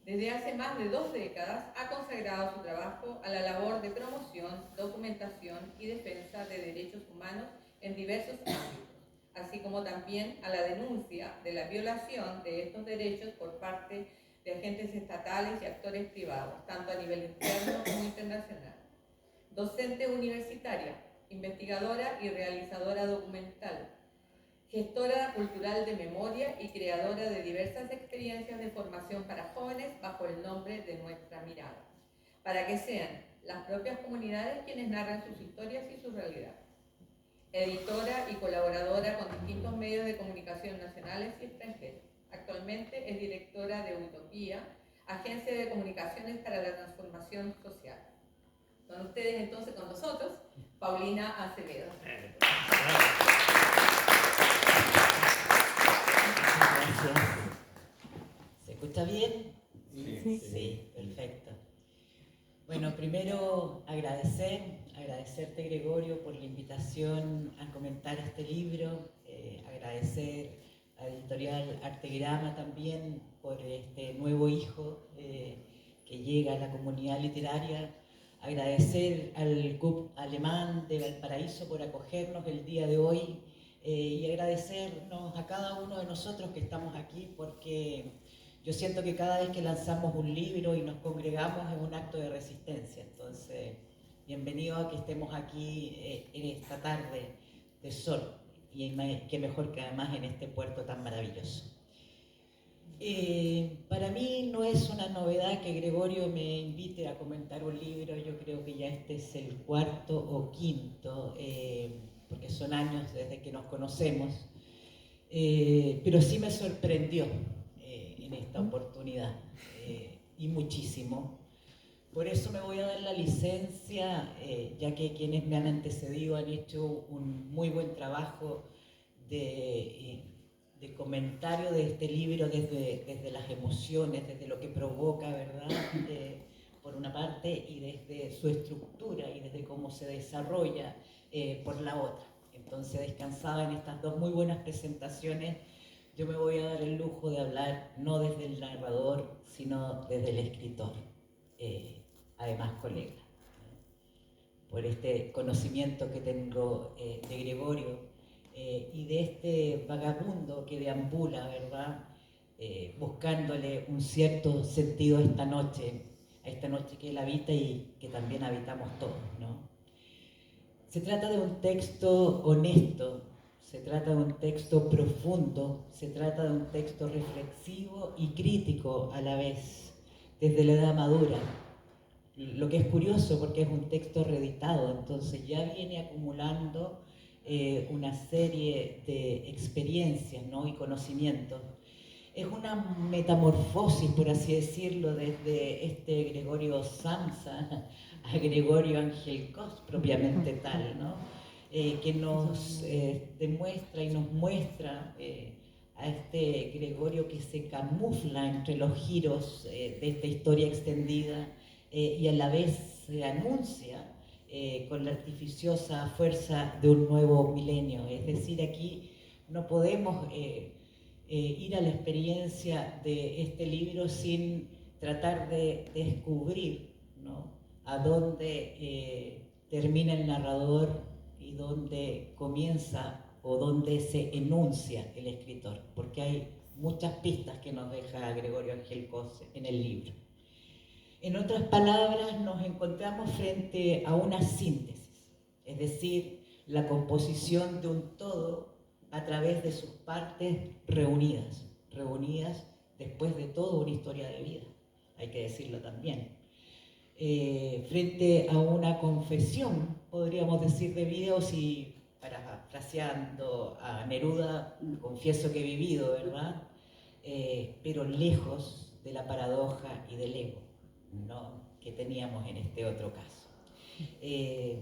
Desde hace más de 2 décadas ha consagrado su trabajo a la labor de promoción, documentación y defensa de derechos humanos en diversos ámbitos, así como también a la denuncia de la violación de estos derechos por parte de agentes estatales y actores privados, tanto a nivel interno como internacional. Docente universitaria, investigadora y realizadora documental. gestora cultural de memoria y creadora de diversas experiencias de formación para jóvenes bajo el nombre de Nuestra Mirada, para que sean las propias comunidades quienes narran sus historias y su realidad. Editora y colaboradora con distintos medios de comunicación nacionales y extranjeros. Actualmente es directora de Utopía, agencia de comunicaciones para la transformación social. Con ustedes entonces, con nosotros, Paulina Acevedo. Gracias. ¿Se escucha bien? Sí. Sí, perfecto. Bueno, primero agradecerte, Gregorio, por la invitación a comentar este libro, agradecer a Editorial Artegrama también por este nuevo hijo que llega a la comunidad literaria, agradecer al CUP alemán de Valparaíso por acogernos el día de hoy y agradecernos a cada uno de nosotros que estamos aquí, porque yo siento que cada vez que lanzamos un libro y nos congregamos es un acto de resistencia. Entonces, bienvenido a que estemos aquí en esta tarde de sol, y qué mejor que además en este puerto tan maravilloso. Para mí no es una novedad que Gregorio me invite a comentar un libro. Yo creo que ya este es el cuarto o quinto, porque son años desde que nos conocemos, pero sí me sorprendió en esta oportunidad, y muchísimo. Por eso me voy a dar la licencia, ya que quienes me han antecedido han hecho un muy buen trabajo de comentario de este libro desde las emociones, desde lo que provoca, ¿verdad? Por una parte, y desde su estructura y desde cómo se desarrolla por la otra. Entonces, descansada en estas dos muy buenas presentaciones, yo me voy a dar el lujo de hablar no desde el narrador, sino desde el escritor, además colega, por este conocimiento que tengo de Gregorio y de este vagabundo que deambula, ¿verdad? Buscándole un cierto sentido a esta noche que él habita y que también habitamos todos, ¿no? Se trata de un texto honesto, se trata de un texto profundo, se trata de un texto reflexivo y crítico a la vez, desde la edad madura. Lo que es curioso porque es un texto reeditado, entonces ya viene acumulando una serie de experiencias, ¿no? Y conocimientos. Es una metamorfosis, por así decirlo, desde este Gregorio Samsa a Gregorio Ángel Cos, propiamente tal, ¿no? Que nos demuestra y nos muestra a este Gregorio que se camufla entre los giros de esta historia extendida y a la vez se anuncia con la artificiosa fuerza de un nuevo milenio. Es decir, aquí no podemos ir a la experiencia de este libro sin tratar de descubrir, ¿no? A dónde termina el narrador y dónde comienza o dónde se enuncia el escritor, porque hay muchas pistas que nos deja Gregorio Ángel Cos en el libro. En otras palabras, nos encontramos frente a una síntesis, es decir, la composición de un todo a través de sus partes reunidas después de toda una historia de vida, hay que decirlo también. Frente a una confesión, podríamos decir, de vida, o si, parafraseando a Neruda, confieso que he vivido, ¿verdad? Pero lejos de la paradoja y del ego, ¿no? Que teníamos en este otro caso.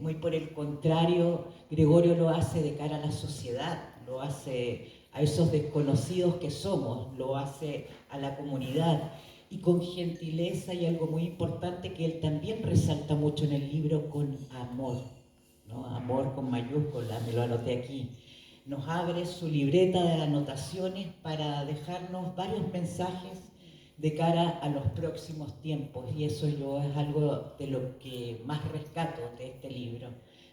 Muy por el contrario, Gregorio lo hace de cara a la sociedad, lo hace a esos desconocidos que somos, lo hace a la comunidad, y con gentileza, y algo muy importante que él también resalta mucho en el libro, con amor, ¿no? Amor con mayúsculas, me lo anoté aquí. Nos abre su libreta de anotaciones para dejarnos varios mensajes de cara a los próximos tiempos, y eso yo es algo de lo que más rescato de este libro,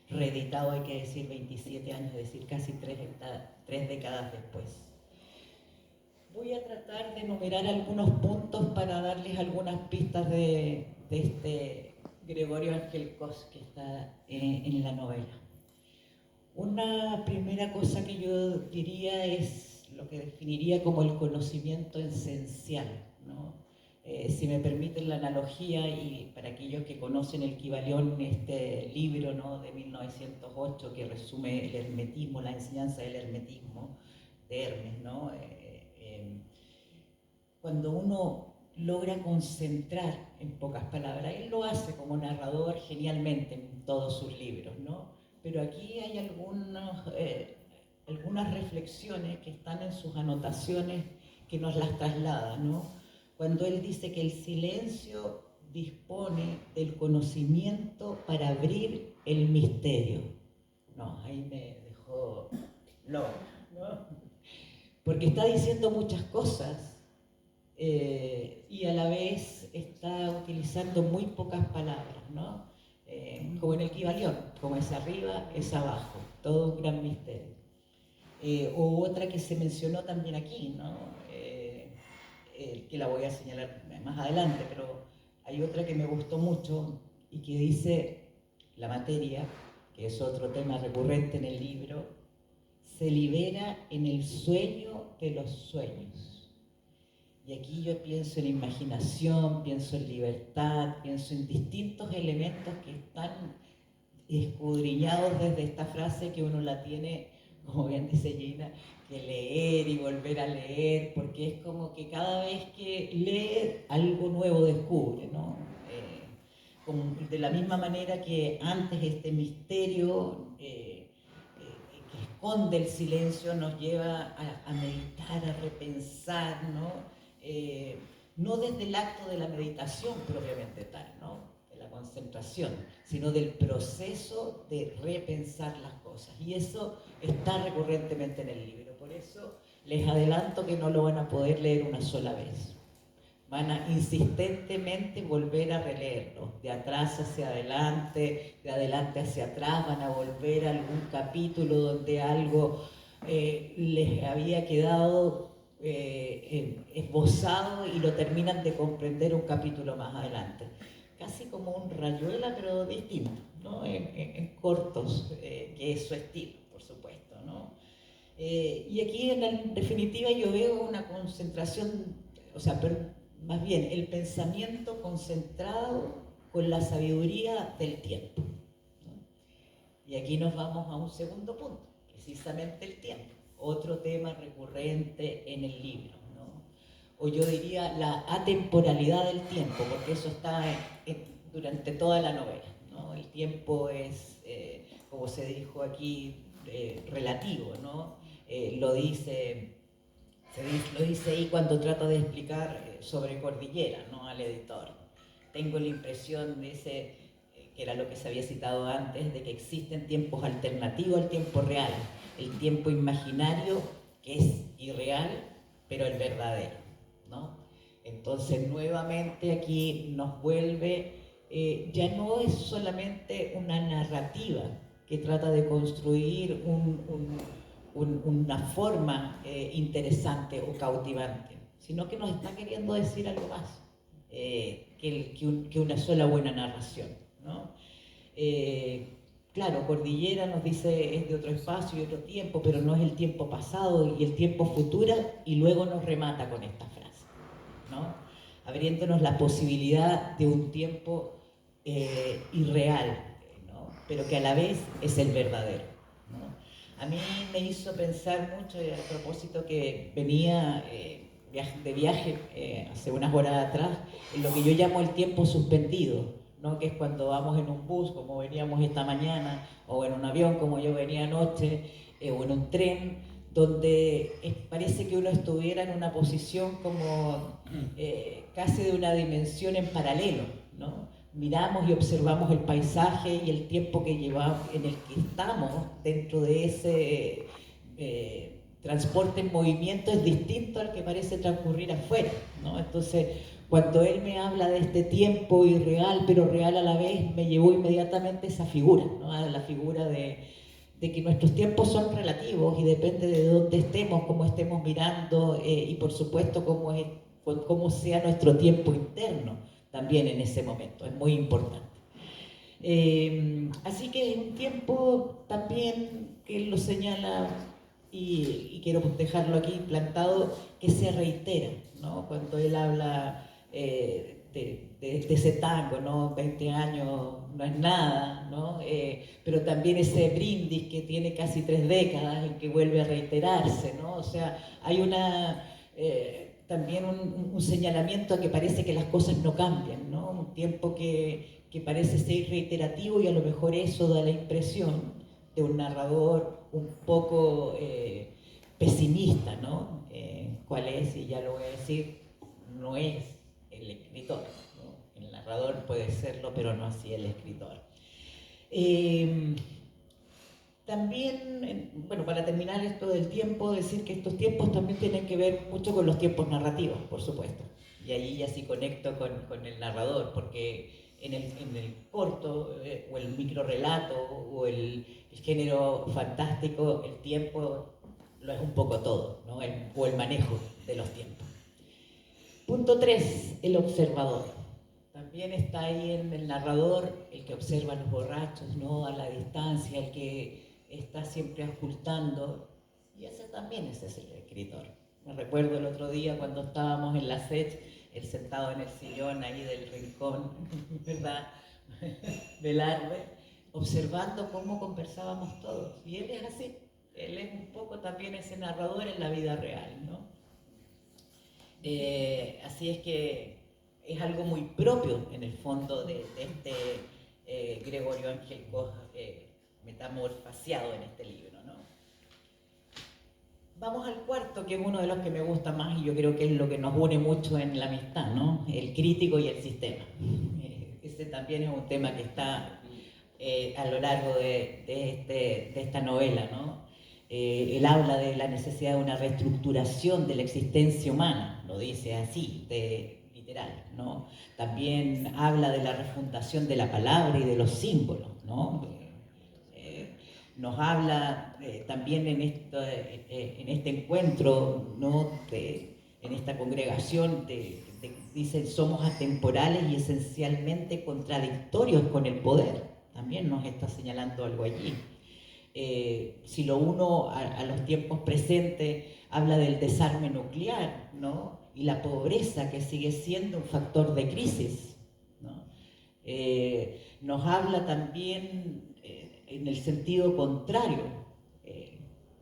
reeditado, hay que decir, 27 años, es decir, casi tres décadas después. Voy a tratar de enumerar algunos puntos para darles algunas pistas de este Gregorio Ángel Cos que está en la novela. Una primera cosa que yo diría es lo que definiría como el conocimiento esencial, ¿no? Si me permiten la analogía, y para aquellos que conocen el Kybalión, este libro, ¿no?, de 1908 que resume el hermetismo, la enseñanza del hermetismo de Hermes, ¿no? Cuando uno logra concentrar, en pocas palabras, él lo hace como narrador genialmente en todos sus libros, ¿no? Pero aquí hay algunas reflexiones que están en sus anotaciones que nos las trasladan, ¿no? Cuando él dice que el silencio dispone del conocimiento para abrir el misterio. No, ahí me dejó loco, ¿no? Porque está diciendo muchas cosas y a la vez está utilizando muy pocas palabras, ¿no? Como en el Kybalión, como es arriba, es abajo, todo un gran misterio. O otra que se mencionó también aquí, ¿no? Que la voy a señalar más adelante, pero hay otra que me gustó mucho y que dice: la materia, que es otro tema recurrente en el libro, se libera en el sueño de los sueños. Y aquí yo pienso en imaginación, pienso en libertad, pienso en distintos elementos que están escudriñados desde esta frase que uno la tiene, como bien dice Gina, que leer y volver a leer, porque es como que cada vez que lee algo nuevo descubre, ¿no? Como de la misma manera que antes este misterio que esconde el silencio nos lleva a meditar, a repensar, ¿no? No desde el acto de la meditación propiamente tal, ¿no?, de la concentración, sino del proceso de repensar las cosas. Y eso está recurrentemente en el libro. Por eso les adelanto que no lo van a poder leer una sola vez. Van a insistentemente volver a releerlo, de atrás hacia adelante, de adelante hacia atrás, van a volver a algún capítulo donde algo les había quedado esbozado y lo terminan de comprender un capítulo más adelante. Casi como un Rayuela, pero distinto, ¿no? En cortos, que es su estilo, por supuesto, ¿no? Y aquí en definitiva yo veo una concentración, o sea, más bien el pensamiento concentrado con la sabiduría del tiempo, ¿no? Y aquí nos vamos a un segundo punto, precisamente el tiempo, otro tema recurrente en el libro, ¿no? O yo diría la atemporalidad del tiempo, porque eso está durante toda la novela, ¿no? El tiempo es, como se dijo aquí, relativo, ¿no? Lo dice ahí cuando trata de explicar sobre Cordillera, ¿no?, al editor. Tengo la impresión, dice, que era lo que se había citado antes, de que existen tiempos alternativos al tiempo real. El tiempo imaginario, que es irreal, pero el verdadero, ¿no? Entonces, nuevamente aquí nos vuelve, ya no es solamente una narrativa que trata de construir una forma interesante o cautivante, sino que nos está queriendo decir algo más que una sola buena narración, ¿no? Claro, Cordillera nos dice es de otro espacio y otro tiempo, pero no es el tiempo pasado y el tiempo futuro, y luego nos remata con esta frase, ¿no?, abriéndonos la posibilidad de un tiempo irreal, ¿no?, pero que a la vez es el verdadero, ¿no? A mí me hizo pensar mucho, a propósito que venía de viaje hace unas horas atrás, en lo que yo llamo el tiempo suspendido, ¿no?, que es cuando vamos en un bus, como veníamos esta mañana, o en un avión, como yo venía anoche, o en un tren, donde parece que uno estuviera en una posición como casi de una dimensión en paralelo, ¿no? Miramos y observamos el paisaje y el tiempo que llevamos, en el que estamos dentro de ese transporte en movimiento, es distinto al que parece transcurrir afuera, ¿no? Entonces, cuando él me habla de este tiempo irreal, pero real a la vez, me llevó inmediatamente esa figura, ¿no?, a la figura de que nuestros tiempos son relativos y depende de dónde estemos, cómo estemos mirando y por supuesto cómo sea nuestro tiempo interno también en ese momento, es muy importante. Así que es un tiempo también que él lo señala y quiero dejarlo aquí plantado, que se reitera, ¿no? Cuando él habla de ese tango, ¿no? 20 años no es nada, ¿no? Pero también ese brindis que tiene casi 3 décadas en que vuelve a reiterarse, ¿no? O sea, hay también un señalamiento a que parece que las cosas no cambian, ¿no? Un tiempo que parece ser reiterativo y a lo mejor eso da la impresión de un narrador un poco pesimista, ¿no? ¿Cuál es? Y ya lo voy a decir, no es el escritor, ¿no? El narrador puede serlo, pero no así el escritor. También, bueno, para terminar esto del tiempo, decir que estos tiempos también tienen que ver mucho con los tiempos narrativos, por supuesto. Y ahí ya sí conecto con el narrador, porque en el corto, o el microrrelato, o el género fantástico, el tiempo lo es un poco todo, ¿no? O el manejo de los tiempos. Punto 3, el observador. También está ahí en el narrador el que observa a los borrachos, ¿no? A la distancia, el que está siempre auscultando. Y ese también es el escritor. Me recuerdo el otro día cuando estábamos en la SET, él sentado en el sillón ahí del rincón, ¿verdad? Del árbol, observando cómo conversábamos todos. Y él es así. Él es un poco también ese narrador en la vida real, ¿no? Así es que es algo muy propio en el fondo de este Gregorio Ángel Cos metamorfoseado en este libro, ¿no? Vamos al cuarto, que es uno de los que me gusta más y yo creo que es lo que nos une mucho en la amistad, ¿no? El crítico y el sistema. Este también es un tema que está a lo largo de esta novela, ¿no? Él habla de la necesidad de una reestructuración de la existencia humana, lo dice así, literal, ¿no? También habla de la refundación de la palabra y de los símbolos, ¿no? Nos habla también en este encuentro, ¿no? En esta congregación, dicen, somos atemporales y esencialmente contradictorios con el poder. También nos está señalando algo allí. Si lo uno a los tiempos presentes, habla del desarme nuclear, ¿no? Y la pobreza, que sigue siendo un factor de crisis, ¿no? Nos habla también en el sentido contrario,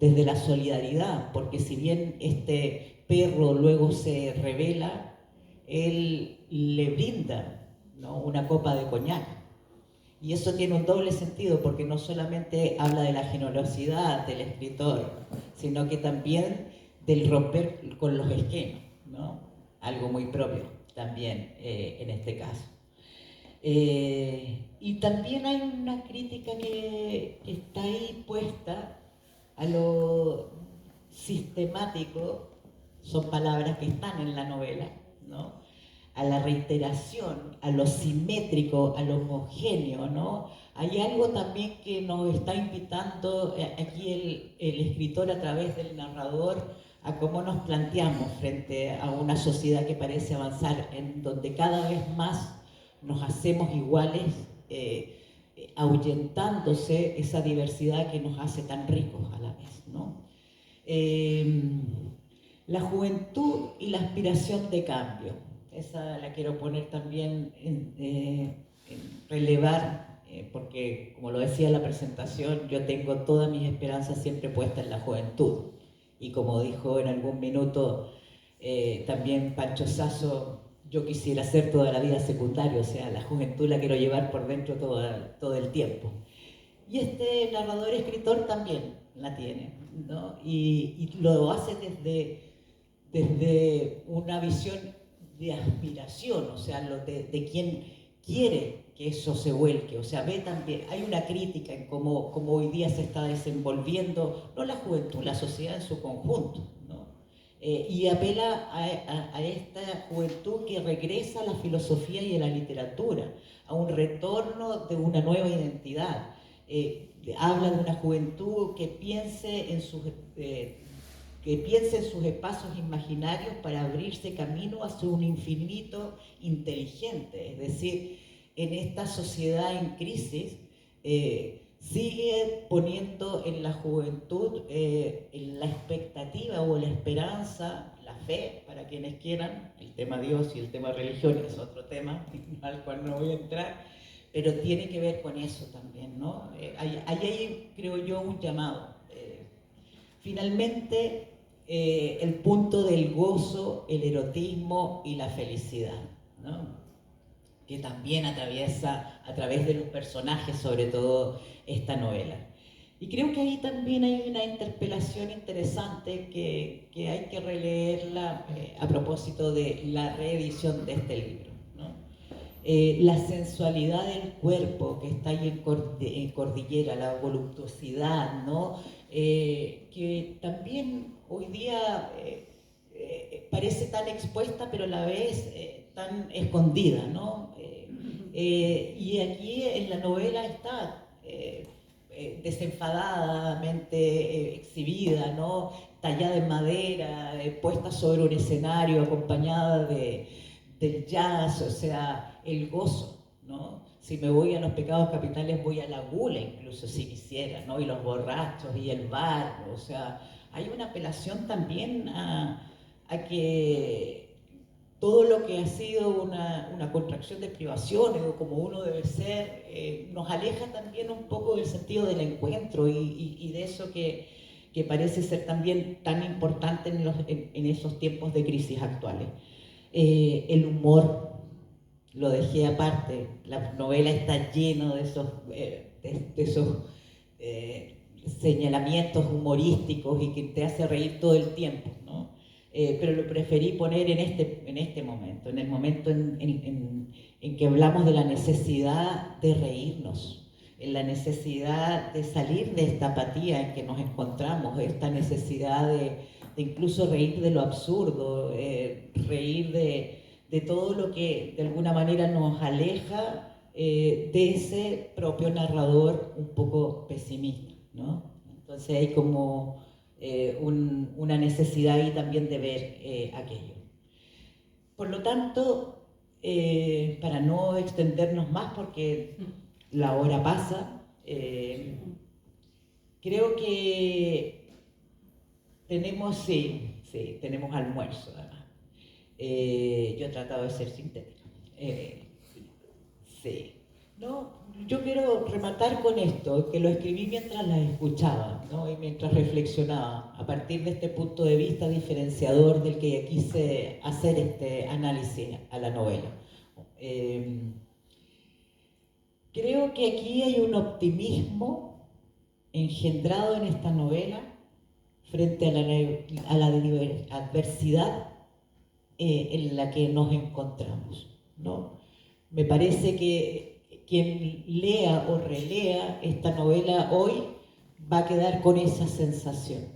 desde la solidaridad, porque si bien este perro luego se revela, él le brinda, ¿no? Una copa de coñac. Y eso tiene un doble sentido, porque no solamente habla de la generosidad del escritor, sino que también del romper con los esquemas, ¿no? Algo muy propio también en este caso. Y también hay una crítica que está ahí puesta a lo sistemático, son palabras que están en la novela, ¿no? A la reiteración, a lo simétrico, a lo homogéneo, ¿no? Hay algo también que nos está invitando aquí el escritor a través del narrador a cómo nos planteamos frente a una sociedad que parece avanzar, en donde cada vez más nos hacemos iguales, ahuyentándose esa diversidad que nos hace tan ricos a la vez, ¿no? La juventud y la aspiración de cambio. Esa la quiero poner también en relevar, porque como lo decía en la presentación, yo tengo todas mis esperanzas siempre puestas en la juventud. Y como dijo en algún minuto también Pancho Sasso, yo quisiera ser toda la vida secundario, o sea, la juventud la quiero llevar por dentro todo el tiempo. Y este narrador escritor también la tiene, ¿no? Y lo hace desde una visión de aspiración, o sea, de quien quiere que eso se vuelque, o sea, ve también, hay una crítica en cómo hoy día se está desenvolviendo, no la juventud, la sociedad en su conjunto, ¿no? Y apela a esta juventud que regresa a la filosofía y a la literatura, a un retorno de una nueva identidad. Habla de una juventud que piense en sus espacios imaginarios para abrirse camino hacia un infinito inteligente, es decir, en esta sociedad en crisis, sigue poniendo en la juventud en la expectativa o la esperanza, la fe, para quienes quieran. El tema Dios y el tema religión es otro tema al cual no voy a entrar, pero tiene que ver con eso también, ¿no? Hay, creo yo, un llamado. Finalmente, el punto del gozo, el erotismo y la felicidad, ¿no? Que también atraviesa a través de los personajes, sobre todo, esta novela. Y creo que ahí también hay una interpelación interesante que hay que releerla a propósito de la reedición de este libro, ¿no? La sensualidad del cuerpo que está ahí en Cordillera, la voluptuosidad, ¿no? Que también hoy día parece tan expuesta, pero a la vez tan escondida, ¿no? Y aquí en la novela está desenfadadamente exhibida, ¿no? Tallada en madera, puesta sobre un escenario, acompañada del jazz, o sea, el gozo, ¿no? Si me voy a los pecados capitales, voy a la gula, incluso si quisiera, ¿no? Y los borrachos y el bar, o sea, hay una apelación también a que todo lo que ha sido una contracción de privaciones o como uno debe ser, nos aleja también un poco del sentido del encuentro y de eso que parece ser también tan importante en esos tiempos de crisis actuales. El humor, lo dejé aparte, la novela está llena de esos señalamientos humorísticos y que te hace reír todo el tiempo, ¿no? Pero lo preferí poner en este momento, en el momento en que hablamos de la necesidad de reírnos, en la necesidad de salir de esta apatía en que nos encontramos, esta necesidad de incluso reír de lo absurdo, reír de todo lo que de alguna manera nos aleja de ese propio narrador un poco pesimista, ¿no? Entonces hay como una necesidad ahí también de ver aquello. Por lo tanto, para no extendernos más porque la hora pasa, creo que tenemos, tenemos almuerzo además. Yo he tratado de ser sintética. Sí. No, yo quiero rematar con esto, que lo escribí mientras las escuchaba, ¿no? Y mientras reflexionaba, a partir de este punto de vista diferenciador del que quise hacer este análisis a la novela. Creo que aquí hay un optimismo engendrado en esta novela frente a la adversidad en la que nos encontramos, ¿no? Me parece que quien lea o relea esta novela hoy va a quedar con esa sensación.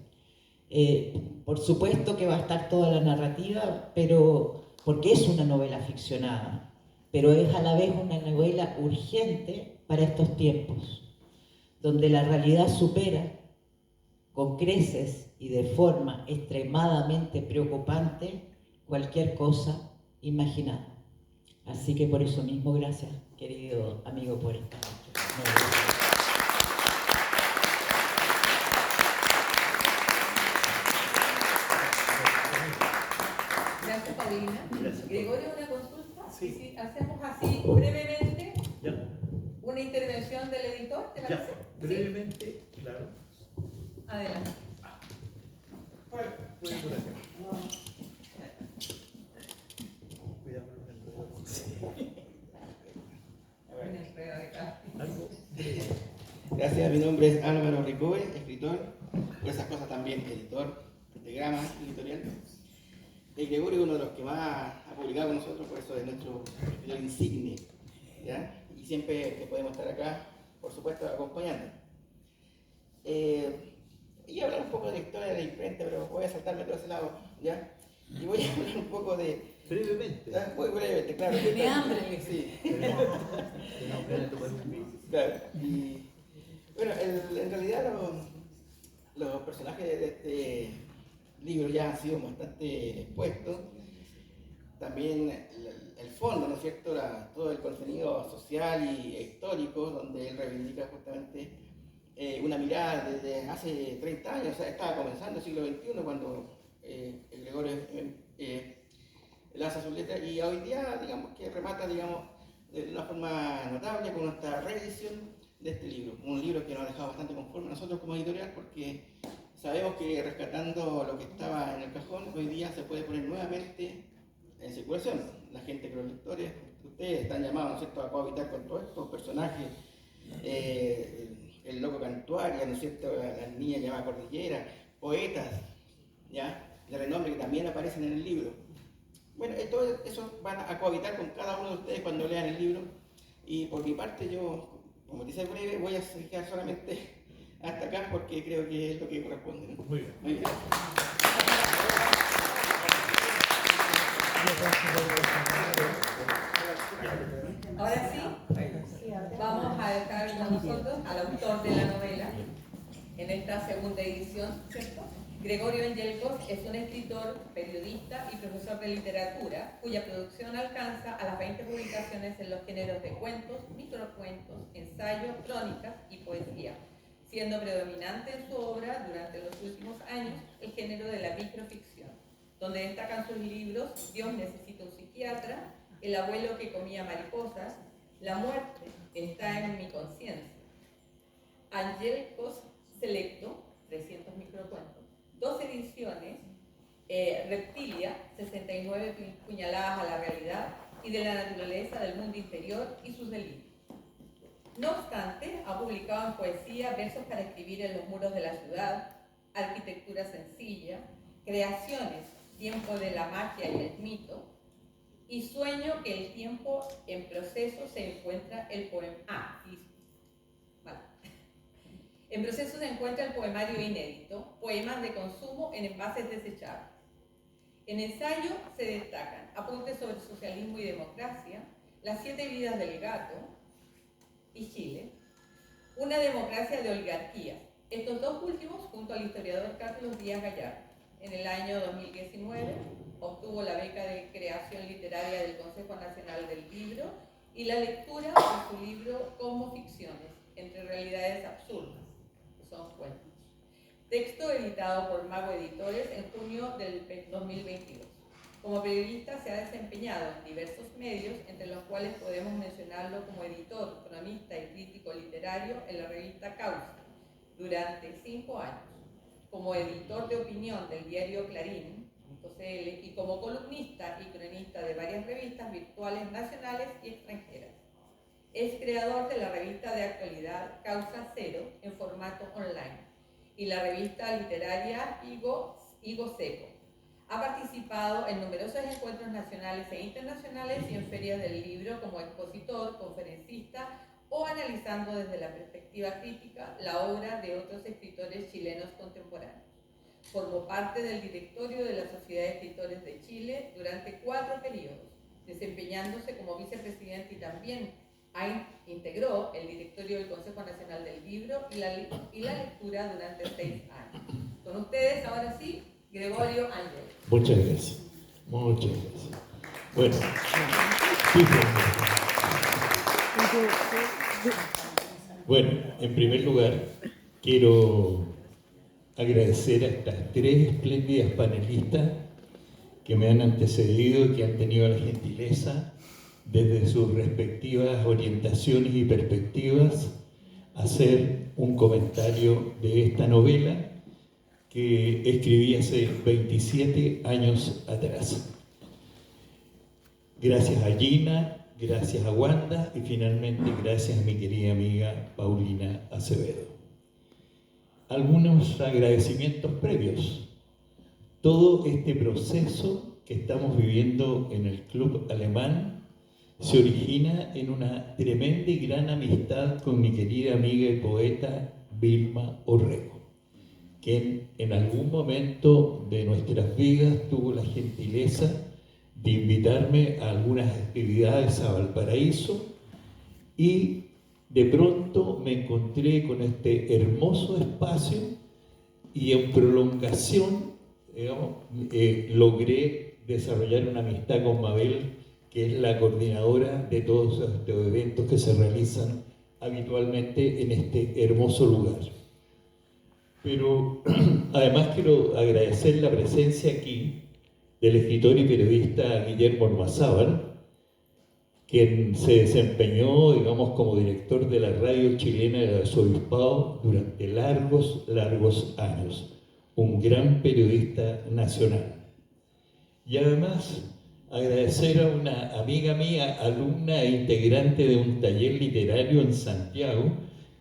Por supuesto que va a estar toda la narrativa, pero porque es una novela ficcionada, pero es a la vez una novela urgente para estos tiempos, donde la realidad supera con creces y de forma extremadamente preocupante cualquier cosa imaginada. Así que por eso mismo, gracias, querido amigo, por esta noche. Gracias, Paulina. Gracias. Gregorio, una consulta. Sí. Y si hacemos así brevemente Ya, una intervención del editor, ¿te parece? ya, brevemente, claro. Adelante. Bueno, voy por acá. Cuidado con el reloj. Un enredo de acá. Algo. Gracias, mi nombre es Álvaro Ricoe, escritor, por esas cosas también editor de Grama Editorial. Gregorio es uno de los que más ha publicado con nosotros, por eso es nuestro escritor insigne, ¿ya? Y siempre que podemos estar acá, por supuesto, acompañando. Y hablar un poco de la historia de la imprenta, pero voy a saltarme todo ese lado, ¿ya? Y voy a hablar un poco de... Brevemente. Muy brevemente, claro. Tiene hambre, Luis. Sí. Tenemos ganas de tomar un vino. Claro. Y, bueno, en realidad los personajes de este libro ya han sido bastante expuestos. También el fondo, ¿no es cierto?, todo el contenido social e histórico, donde él reivindica justamente una mirada desde hace 30 años, o sea, estaba comenzando el siglo XXI cuando el Gregorio lanza su letra, y hoy día, digamos, que remata, digamos, de una forma notable con esta reedición de este libro, un libro que nos ha dejado bastante conforme a nosotros como editorial, porque sabemos que rescatando lo que estaba en el cajón, hoy día se puede poner nuevamente en circulación. La gente, que los lectores, ustedes están llamados, ¿no es cierto?, a cohabitar con todos estos personajes, el loco Cantuaria, ¿no es cierto?, las niñas llamadas Cordillera, poetas, ¿ya?, de renombre que también aparecen en el libro. Bueno, todo eso van a cohabitar con cada uno de ustedes cuando lean el libro, y por mi parte yo, como dice breve, voy a fijar solamente hasta acá porque creo que es lo que corresponde, ¿no? Muy bien. Muy bien. Ahora sí, vamos a dejar con nosotros al autor de la novela en esta segunda edición, ¿cierto? Gregorio Angelcos es un escritor, periodista y profesor de literatura, cuya producción alcanza a las 20 publicaciones en los géneros de cuentos, microcuentos, ensayos, crónicas y poesía, siendo predominante en su obra durante los últimos años el género de la microficción, donde destacan sus libros Dios necesita un psiquiatra, El abuelo que comía mariposas, La muerte está en mi conciencia, Angelcos Selecto, 300 microcuentos, 2 ediciones, Reptilia, 69 puñaladas a la realidad y de la naturaleza del mundo interior y sus delirios. No obstante, ha publicado en poesía versos para escribir en los muros de la ciudad, arquitectura sencilla, creaciones, tiempo de la magia y el mito, y sueño que el tiempo en proceso se encuentra el poema. En proceso se encuentra el poemario inédito, poemas de consumo en envases desechables. En ensayo se destacan apuntes sobre socialismo y democracia, Las 7 vidas del gato y Chile, Una democracia de oligarquía. Estos dos últimos junto al historiador Carlos Díaz Gallardo. En el año 2019 obtuvo la beca de creación literaria del Consejo Nacional del Libro y la lectura de su libro Como ficciones, entre realidades absurdas. Son cuentos. Texto editado por Mago Editores en junio del 2022. Como periodista se ha desempeñado en diversos medios, entre los cuales podemos mencionarlo como editor, cronista y crítico literario en la revista Causa durante 5 años, como editor de opinión del diario Clarín.cl y como columnista y cronista de varias revistas virtuales nacionales y extranjeras. Es creador de la revista de actualidad Causa Cero en formato online y la revista literaria Higo Seco. Ha participado en numerosos encuentros nacionales e internacionales y en ferias del libro como expositor, conferencista o analizando desde la perspectiva crítica la obra de otros escritores chilenos contemporáneos. Formó parte del directorio de la Sociedad de Escritores de Chile durante 4 periodos, desempeñándose como vicepresidente y también integró el directorio del Consejo Nacional del Libro y la lectura durante 6 años. Con ustedes, ahora sí, Gregorio Ángel. Muchas gracias. Muchas gracias. Bueno, en primer lugar, quiero agradecer a estas 3 espléndidas panelistas que me han antecedido y que han tenido la gentileza desde sus respectivas orientaciones y perspectivas hacer un comentario de esta novela que escribí hace 27 años atrás. Gracias a Gina, gracias a Wanda y finalmente gracias a mi querida amiga Paulina Acevedo. Algunos agradecimientos previos. Todo este proceso que estamos viviendo en el Club Alemán se origina en una tremenda y gran amistad con mi querida amiga y poeta Vilma Orrego, quien en algún momento de nuestras vidas tuvo la gentileza de invitarme a algunas actividades a Valparaíso y de pronto me encontré con este hermoso espacio y en prolongación, digamos, logré desarrollar una amistad con Mabel que es la coordinadora de todos estos eventos que se realizan habitualmente en este hermoso lugar. Pero además quiero agradecer la presencia aquí del escritor y periodista Guillermo Ormazábal, quien se desempeñó, digamos, como director de la radio chilena del Arzobispado durante largos años. Un gran periodista nacional. Y además, agradecer a una amiga mía, alumna e integrante de un taller literario en Santiago,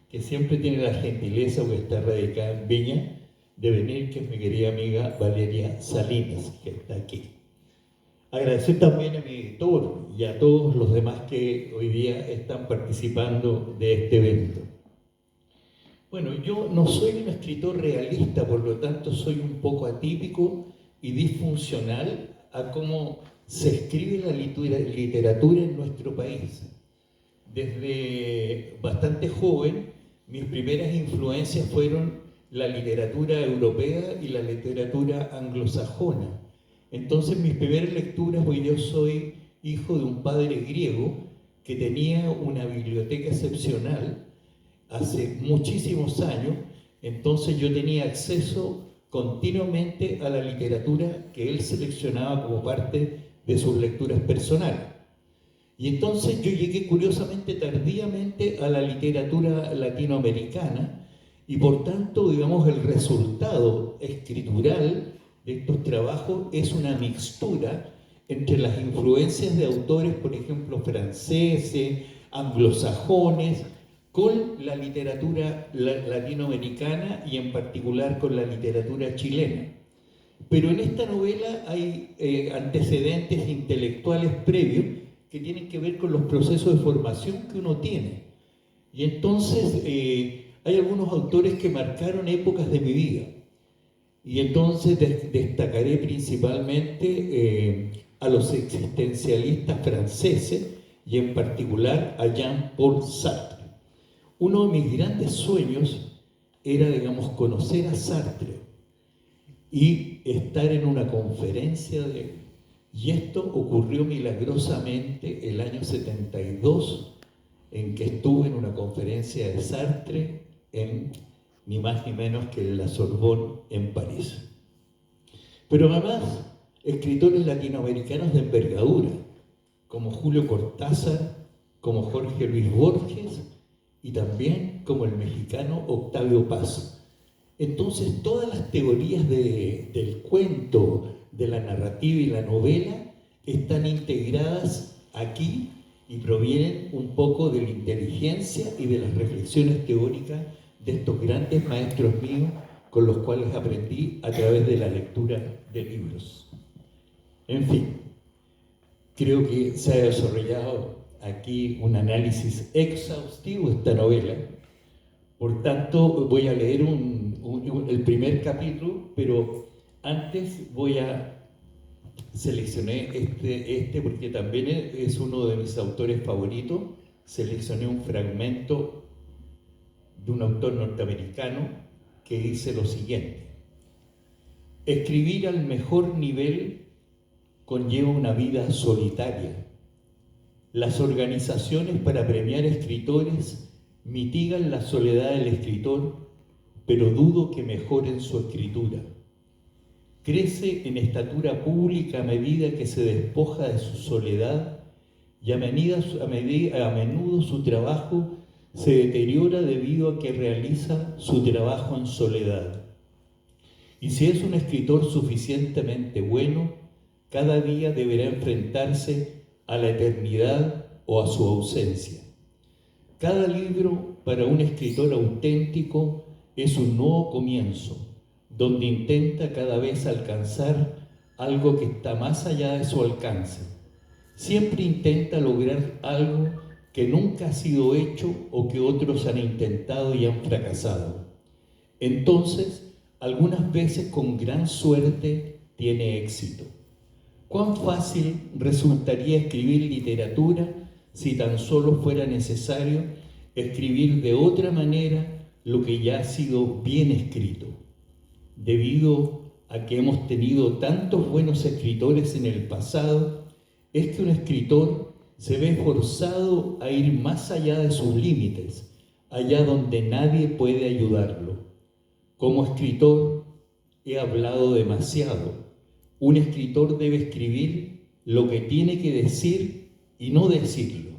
que siempre tiene la gentileza, porque está radicada en Viña, de venir, que es mi querida amiga Valeria Salinas, que está aquí. Agradecer también a mi editor y a todos los demás que hoy día están participando de este evento. Bueno, yo no soy un escritor realista, por lo tanto soy un poco atípico y disfuncional a cómo se escribe la literatura en nuestro país. Desde bastante joven, mis primeras influencias fueron la literatura europea y la literatura anglosajona. Entonces mis primeras lecturas, pues yo soy hijo de un padre griego que tenía una biblioteca excepcional hace muchísimos años, entonces yo tenía acceso continuamente a la literatura que él seleccionaba como parte de sus lecturas personales. Y entonces yo llegué curiosamente tardíamente a la literatura latinoamericana y por tanto, digamos, el resultado escritural de estos trabajos es una mixtura entre las influencias de autores, por ejemplo, franceses, anglosajones, con la literatura latinoamericana y en particular con la literatura chilena. Pero en esta novela hay antecedentes intelectuales previos que tienen que ver con los procesos de formación que uno tiene. Y entonces hay algunos autores que marcaron épocas de mi vida. Y entonces destacaré principalmente a los existencialistas franceses y en particular a Jean-Paul Sartre. Uno de mis grandes sueños era, digamos, conocer a Sartre y estar en una conferencia de él. Y esto ocurrió milagrosamente el año 72, en que estuve en una conferencia de Sartre en ni más ni menos que la Sorbonne en París. Pero además, escritores latinoamericanos de envergadura, como Julio Cortázar, como Jorge Luis Borges y también como el mexicano Octavio Paz. Entonces, todas las teorías del cuento, de la narrativa y la novela están integradas aquí y provienen un poco de la inteligencia y de las reflexiones teóricas de estos grandes maestros míos con los cuales aprendí a través de la lectura de libros. En fin, creo que se ha desarrollado aquí un análisis exhaustivo de esta novela. Por tanto, voy a leer el primer capítulo, pero antes voy a seleccionar este porque también es uno de mis autores favoritos. Seleccioné un fragmento de un autor norteamericano que dice lo siguiente: escribir al mejor nivel conlleva una vida solitaria. Las organizaciones para premiar escritores mitigan la soledad del escritor, pero dudo que mejoren su escritura. Crece en estatura pública a medida que se despoja de su soledad y a menudo su trabajo se deteriora debido a que realiza su trabajo en soledad. Y si es un escritor suficientemente bueno, cada día deberá enfrentarse a la eternidad o a su ausencia. Cada libro para un escritor auténtico es un nuevo comienzo, donde intenta cada vez alcanzar algo que está más allá de su alcance. Siempre intenta lograr algo que nunca ha sido hecho o que otros han intentado y han fracasado. Entonces, algunas veces con gran suerte tiene éxito. ¿Cuán fácil resultaría escribir literatura si tan solo fuera necesario escribir de otra manera lo que ya ha sido bien escrito? Debido a que hemos tenido tantos buenos escritores en el pasado, es que un escritor se ve forzado a ir más allá de sus límites, allá donde nadie puede ayudarlo. Como escritor he hablado demasiado. Un escritor debe escribir lo que tiene que decir y no decirlo.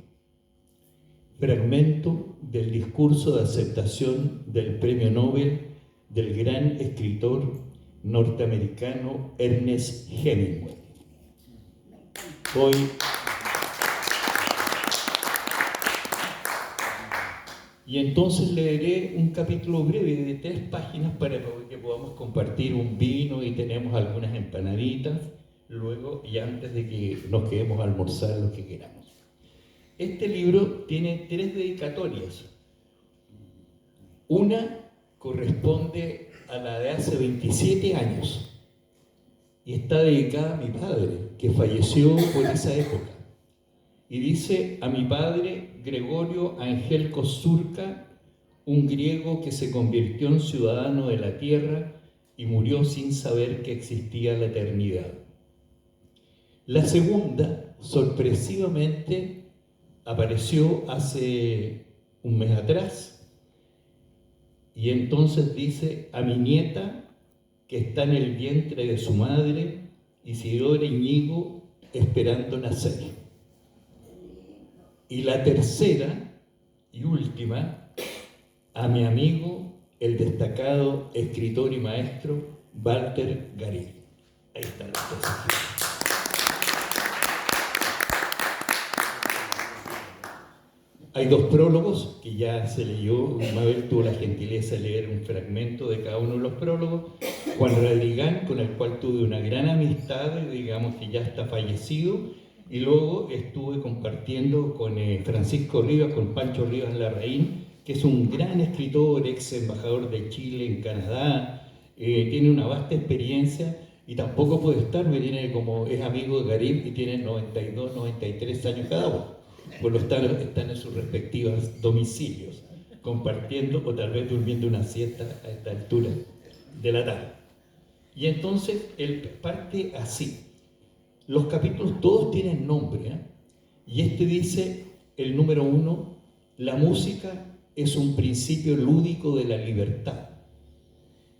Fragmento del discurso de aceptación del Premio Nobel del gran escritor norteamericano Ernest Hemingway. Hoy y entonces leeré un capítulo breve de 3 páginas para que podamos compartir un vino y tenemos algunas empanaditas luego y antes de que nos quedemos a almorzar lo que queramos. Este libro tiene 3 dedicatorias. Una corresponde a la de hace 27 años y está dedicada a mi padre, que falleció por esa época. Y dice: a mi padre Gregorio Ángel Kosurka, un griego que se convirtió en ciudadano de la tierra y murió sin saber que existía la eternidad. La segunda, sorpresivamente, apareció hace un mes atrás y entonces dice: a mi nieta que está en el vientre de su madre, Isidora Iñigo, esperando nacer. Y la tercera y última, a mi amigo, el destacado escritor y maestro Walter Garí. Ahí están las cosas. Hay 2 prólogos que ya se leyó. Mabel tuvo la gentileza de leer un fragmento de cada uno de los prólogos. Juan Radrigán, con el cual tuve una gran amistad, digamos que ya está fallecido, y luego estuve compartiendo con Francisco Rivas, con Pancho Rivas Larraín, que es un gran escritor, ex embajador de Chile en Canadá, tiene una vasta experiencia y tampoco puede estar, es amigo de Garib y tiene 92, 93 años cada uno. Por lo tanto, están en sus respectivos domicilios, compartiendo o tal vez durmiendo una siesta a esta altura de la tarde. Y entonces él parte así. Los capítulos todos tienen nombre, y este dice, el número 1, la música es un principio lúdico de la libertad.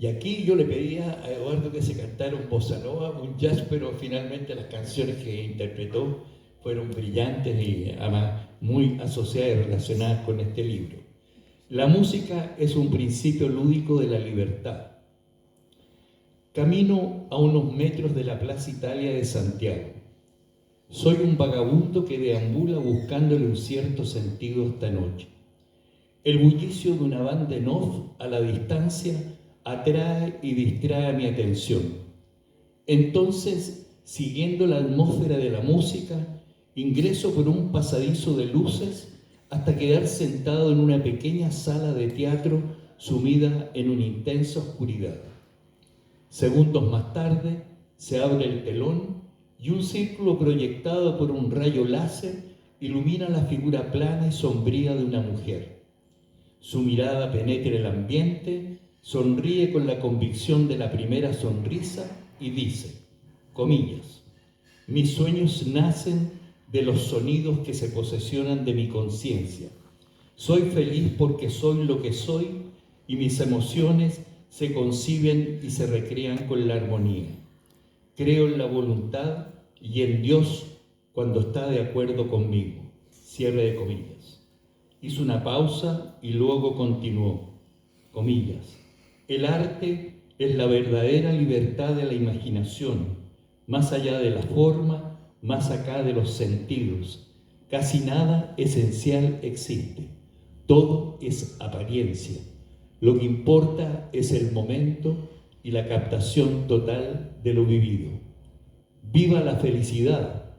Y aquí yo le pedía a Eduardo que se cantara un bossa nova, un jazz, pero finalmente las canciones que interpretó fueron brillantes y además muy asociadas y relacionadas con este libro. La música es un principio lúdico de la libertad. Camino a unos metros de la Plaza Italia de Santiago. Soy un vagabundo que deambula buscándole un cierto sentido esta noche. El bullicio de una banda en off a la distancia atrae y distrae mi atención. Entonces, siguiendo la atmósfera de la música, ingreso por un pasadizo de luces hasta quedar sentado en una pequeña sala de teatro sumida en una intensa oscuridad. Segundos más tarde, se abre el telón y un círculo proyectado por un rayo láser ilumina la figura plana y sombría de una mujer. Su mirada penetra el ambiente, sonríe con la convicción de la primera sonrisa y dice, comillas, mis sueños nacen de los sonidos que se posesionan de mi conciencia. Soy feliz porque soy lo que soy y mis emociones se conciben y se recrean con la armonía. Creo en la voluntad y en Dios cuando está de acuerdo conmigo. Cierre de comillas. Hizo una pausa y luego continuó. Comillas. El arte es la verdadera libertad de la imaginación, más allá de la forma, más acá de los sentidos. Casi nada esencial existe. Todo es apariencia. Lo que importa es el momento y la captación total de lo vivido. ¡Viva la felicidad!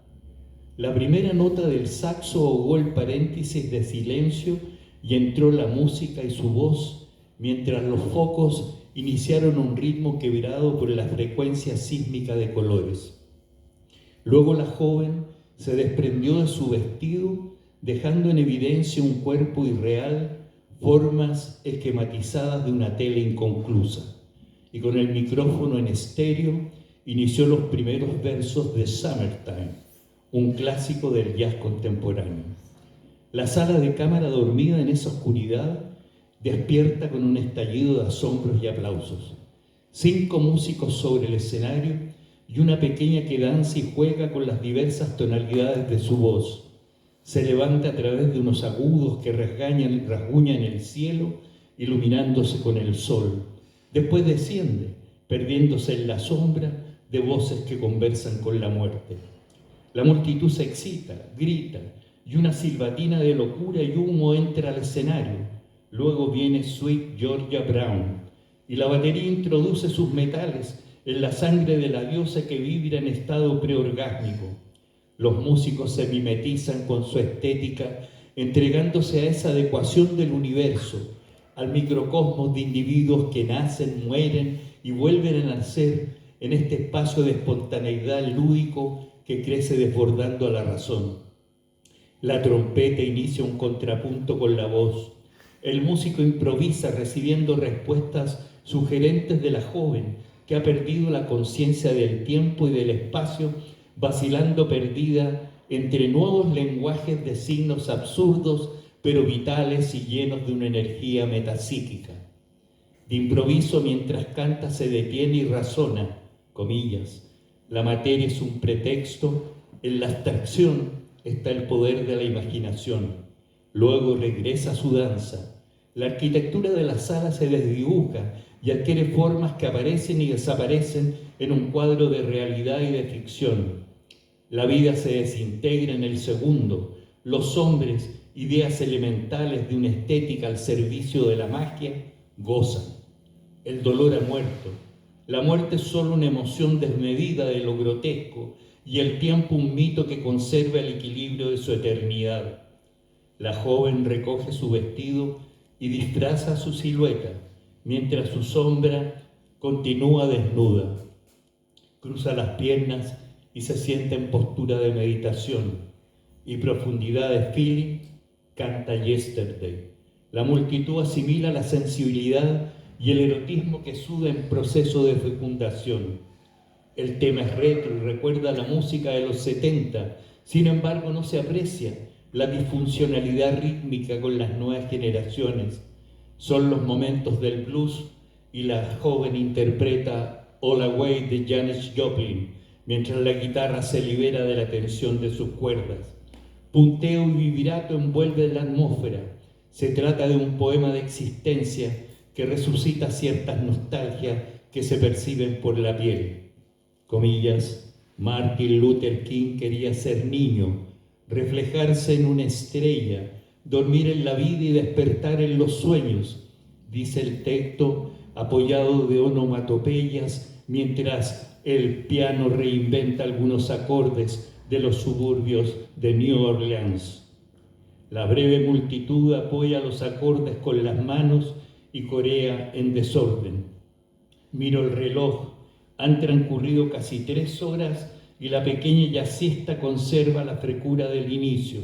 La primera nota del saxo ahogó el paréntesis de silencio y entró la música y su voz, mientras los focos iniciaron un ritmo quebrado por la frecuencia sísmica de colores. Luego la joven se desprendió de su vestido, dejando en evidencia un cuerpo irreal, formas esquematizadas de una tela inconclusa, y con el micrófono en estéreo inició los primeros versos de Summertime, un clásico del jazz contemporáneo. La sala de cámara, dormida en esa oscuridad, despierta con un estallido de asombros y aplausos. 5 músicos sobre el escenario y una pequeña que danza y juega con las diversas tonalidades de su voz. Se levanta a través de unos agudos que rasguñan el cielo, iluminándose con el sol. Después desciende, perdiéndose en la sombra de voces que conversan con la muerte. La multitud se excita, grita, y una silbatina de locura y humo entra al escenario. Luego viene Sweet Georgia Brown, y la batería introduce sus metales en la sangre de la diosa que vibra en estado preorgásmico. Los músicos se mimetizan con su estética, entregándose a esa adecuación del universo, al microcosmos de individuos que nacen, mueren y vuelven a nacer en este espacio de espontaneidad lúdico que crece desbordando a la razón. La trompeta inicia un contrapunto con la voz. El músico improvisa recibiendo respuestas sugerentes de la joven que ha perdido la conciencia del tiempo y del espacio, vacilando perdida entre nuevos lenguajes de signos absurdos pero vitales y llenos de una energía metapsíquica. De improviso, mientras canta, se detiene y razona, comillas, la materia es un pretexto, en la abstracción está el poder de la imaginación. Luego regresa a su danza. La arquitectura de la sala se desdibuja y adquiere formas que aparecen y desaparecen en un cuadro de realidad y de ficción. La vida se desintegra en el segundo. Los hombres, ideas elementales de una estética al servicio de la magia, gozan. El dolor ha muerto. La muerte es solo una emoción desmedida de lo grotesco y el tiempo un mito que conserva el equilibrio de su eternidad. La joven recoge su vestido y disfraza su silueta, mientras su sombra continúa desnuda. Cruza las piernas y se sienta en postura de meditación, y profundidad de feeling canta Yesterday. La multitud asimila la sensibilidad y el erotismo que suda en proceso de fecundación. El tema es retro y recuerda la música de los 70, sin embargo no se aprecia la disfuncionalidad rítmica con las nuevas generaciones. Son los momentos del blues y la joven interpreta All Away de Janis Joplin, mientras la guitarra se libera de la tensión de sus cuerdas. Punteo y vibrato envuelven la atmósfera. Se trata de un poema de existencia que resucita ciertas nostalgias que se perciben por la piel. Comillas, Martin Luther King quería ser niño, reflejarse en una estrella, dormir en la vida y despertar en los sueños, dice el texto apoyado de onomatopeyas mientras el piano reinventa algunos acordes de los suburbios de New Orleans. La breve multitud apoya los acordes con las manos y corea en desorden. Miro el reloj, han transcurrido casi 3 horas y la pequeña jazzista conserva la frescura del inicio,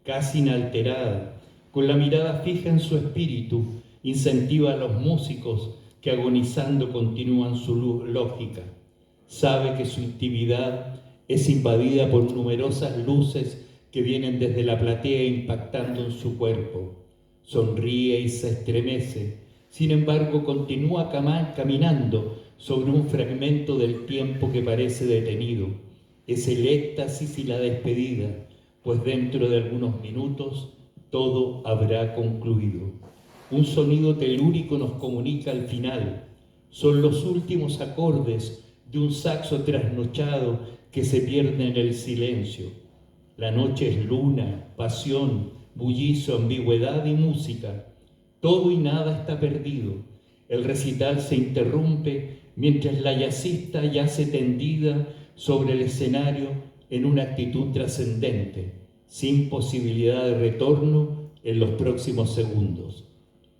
casi inalterada, con la mirada fija en su espíritu, incentiva a los músicos que agonizando continúan su lógica. Sabe que su intimidad es invadida por numerosas luces que vienen desde la platea impactando en su cuerpo. Sonríe y se estremece, sin embargo continúa caminando sobre un fragmento del tiempo que parece detenido. Es el éxtasis y la despedida, pues dentro de algunos minutos todo habrá concluido. Un sonido telúrico nos comunica al final. Son los últimos acordes de un saxo trasnochado que se pierde en el silencio. La noche es luna, pasión, bullicio, ambigüedad y música. Todo y nada está perdido. El recital se interrumpe mientras la jazzista yace tendida sobre el escenario en una actitud trascendente, sin posibilidad de retorno en los próximos segundos.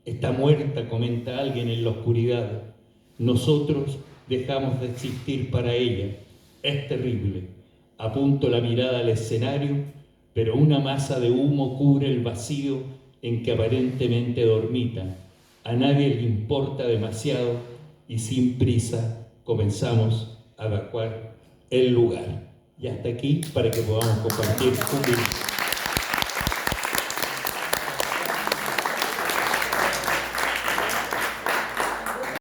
Está muerta, comenta alguien en la oscuridad. Nosotros dejamos de existir para ella. Es terrible. Apunto la mirada al escenario, pero una masa de humo cubre el vacío en que aparentemente dormita. A nadie le importa demasiado y sin prisa comenzamos a evacuar el lugar. y hasta aquí para que podamos compartir un vino.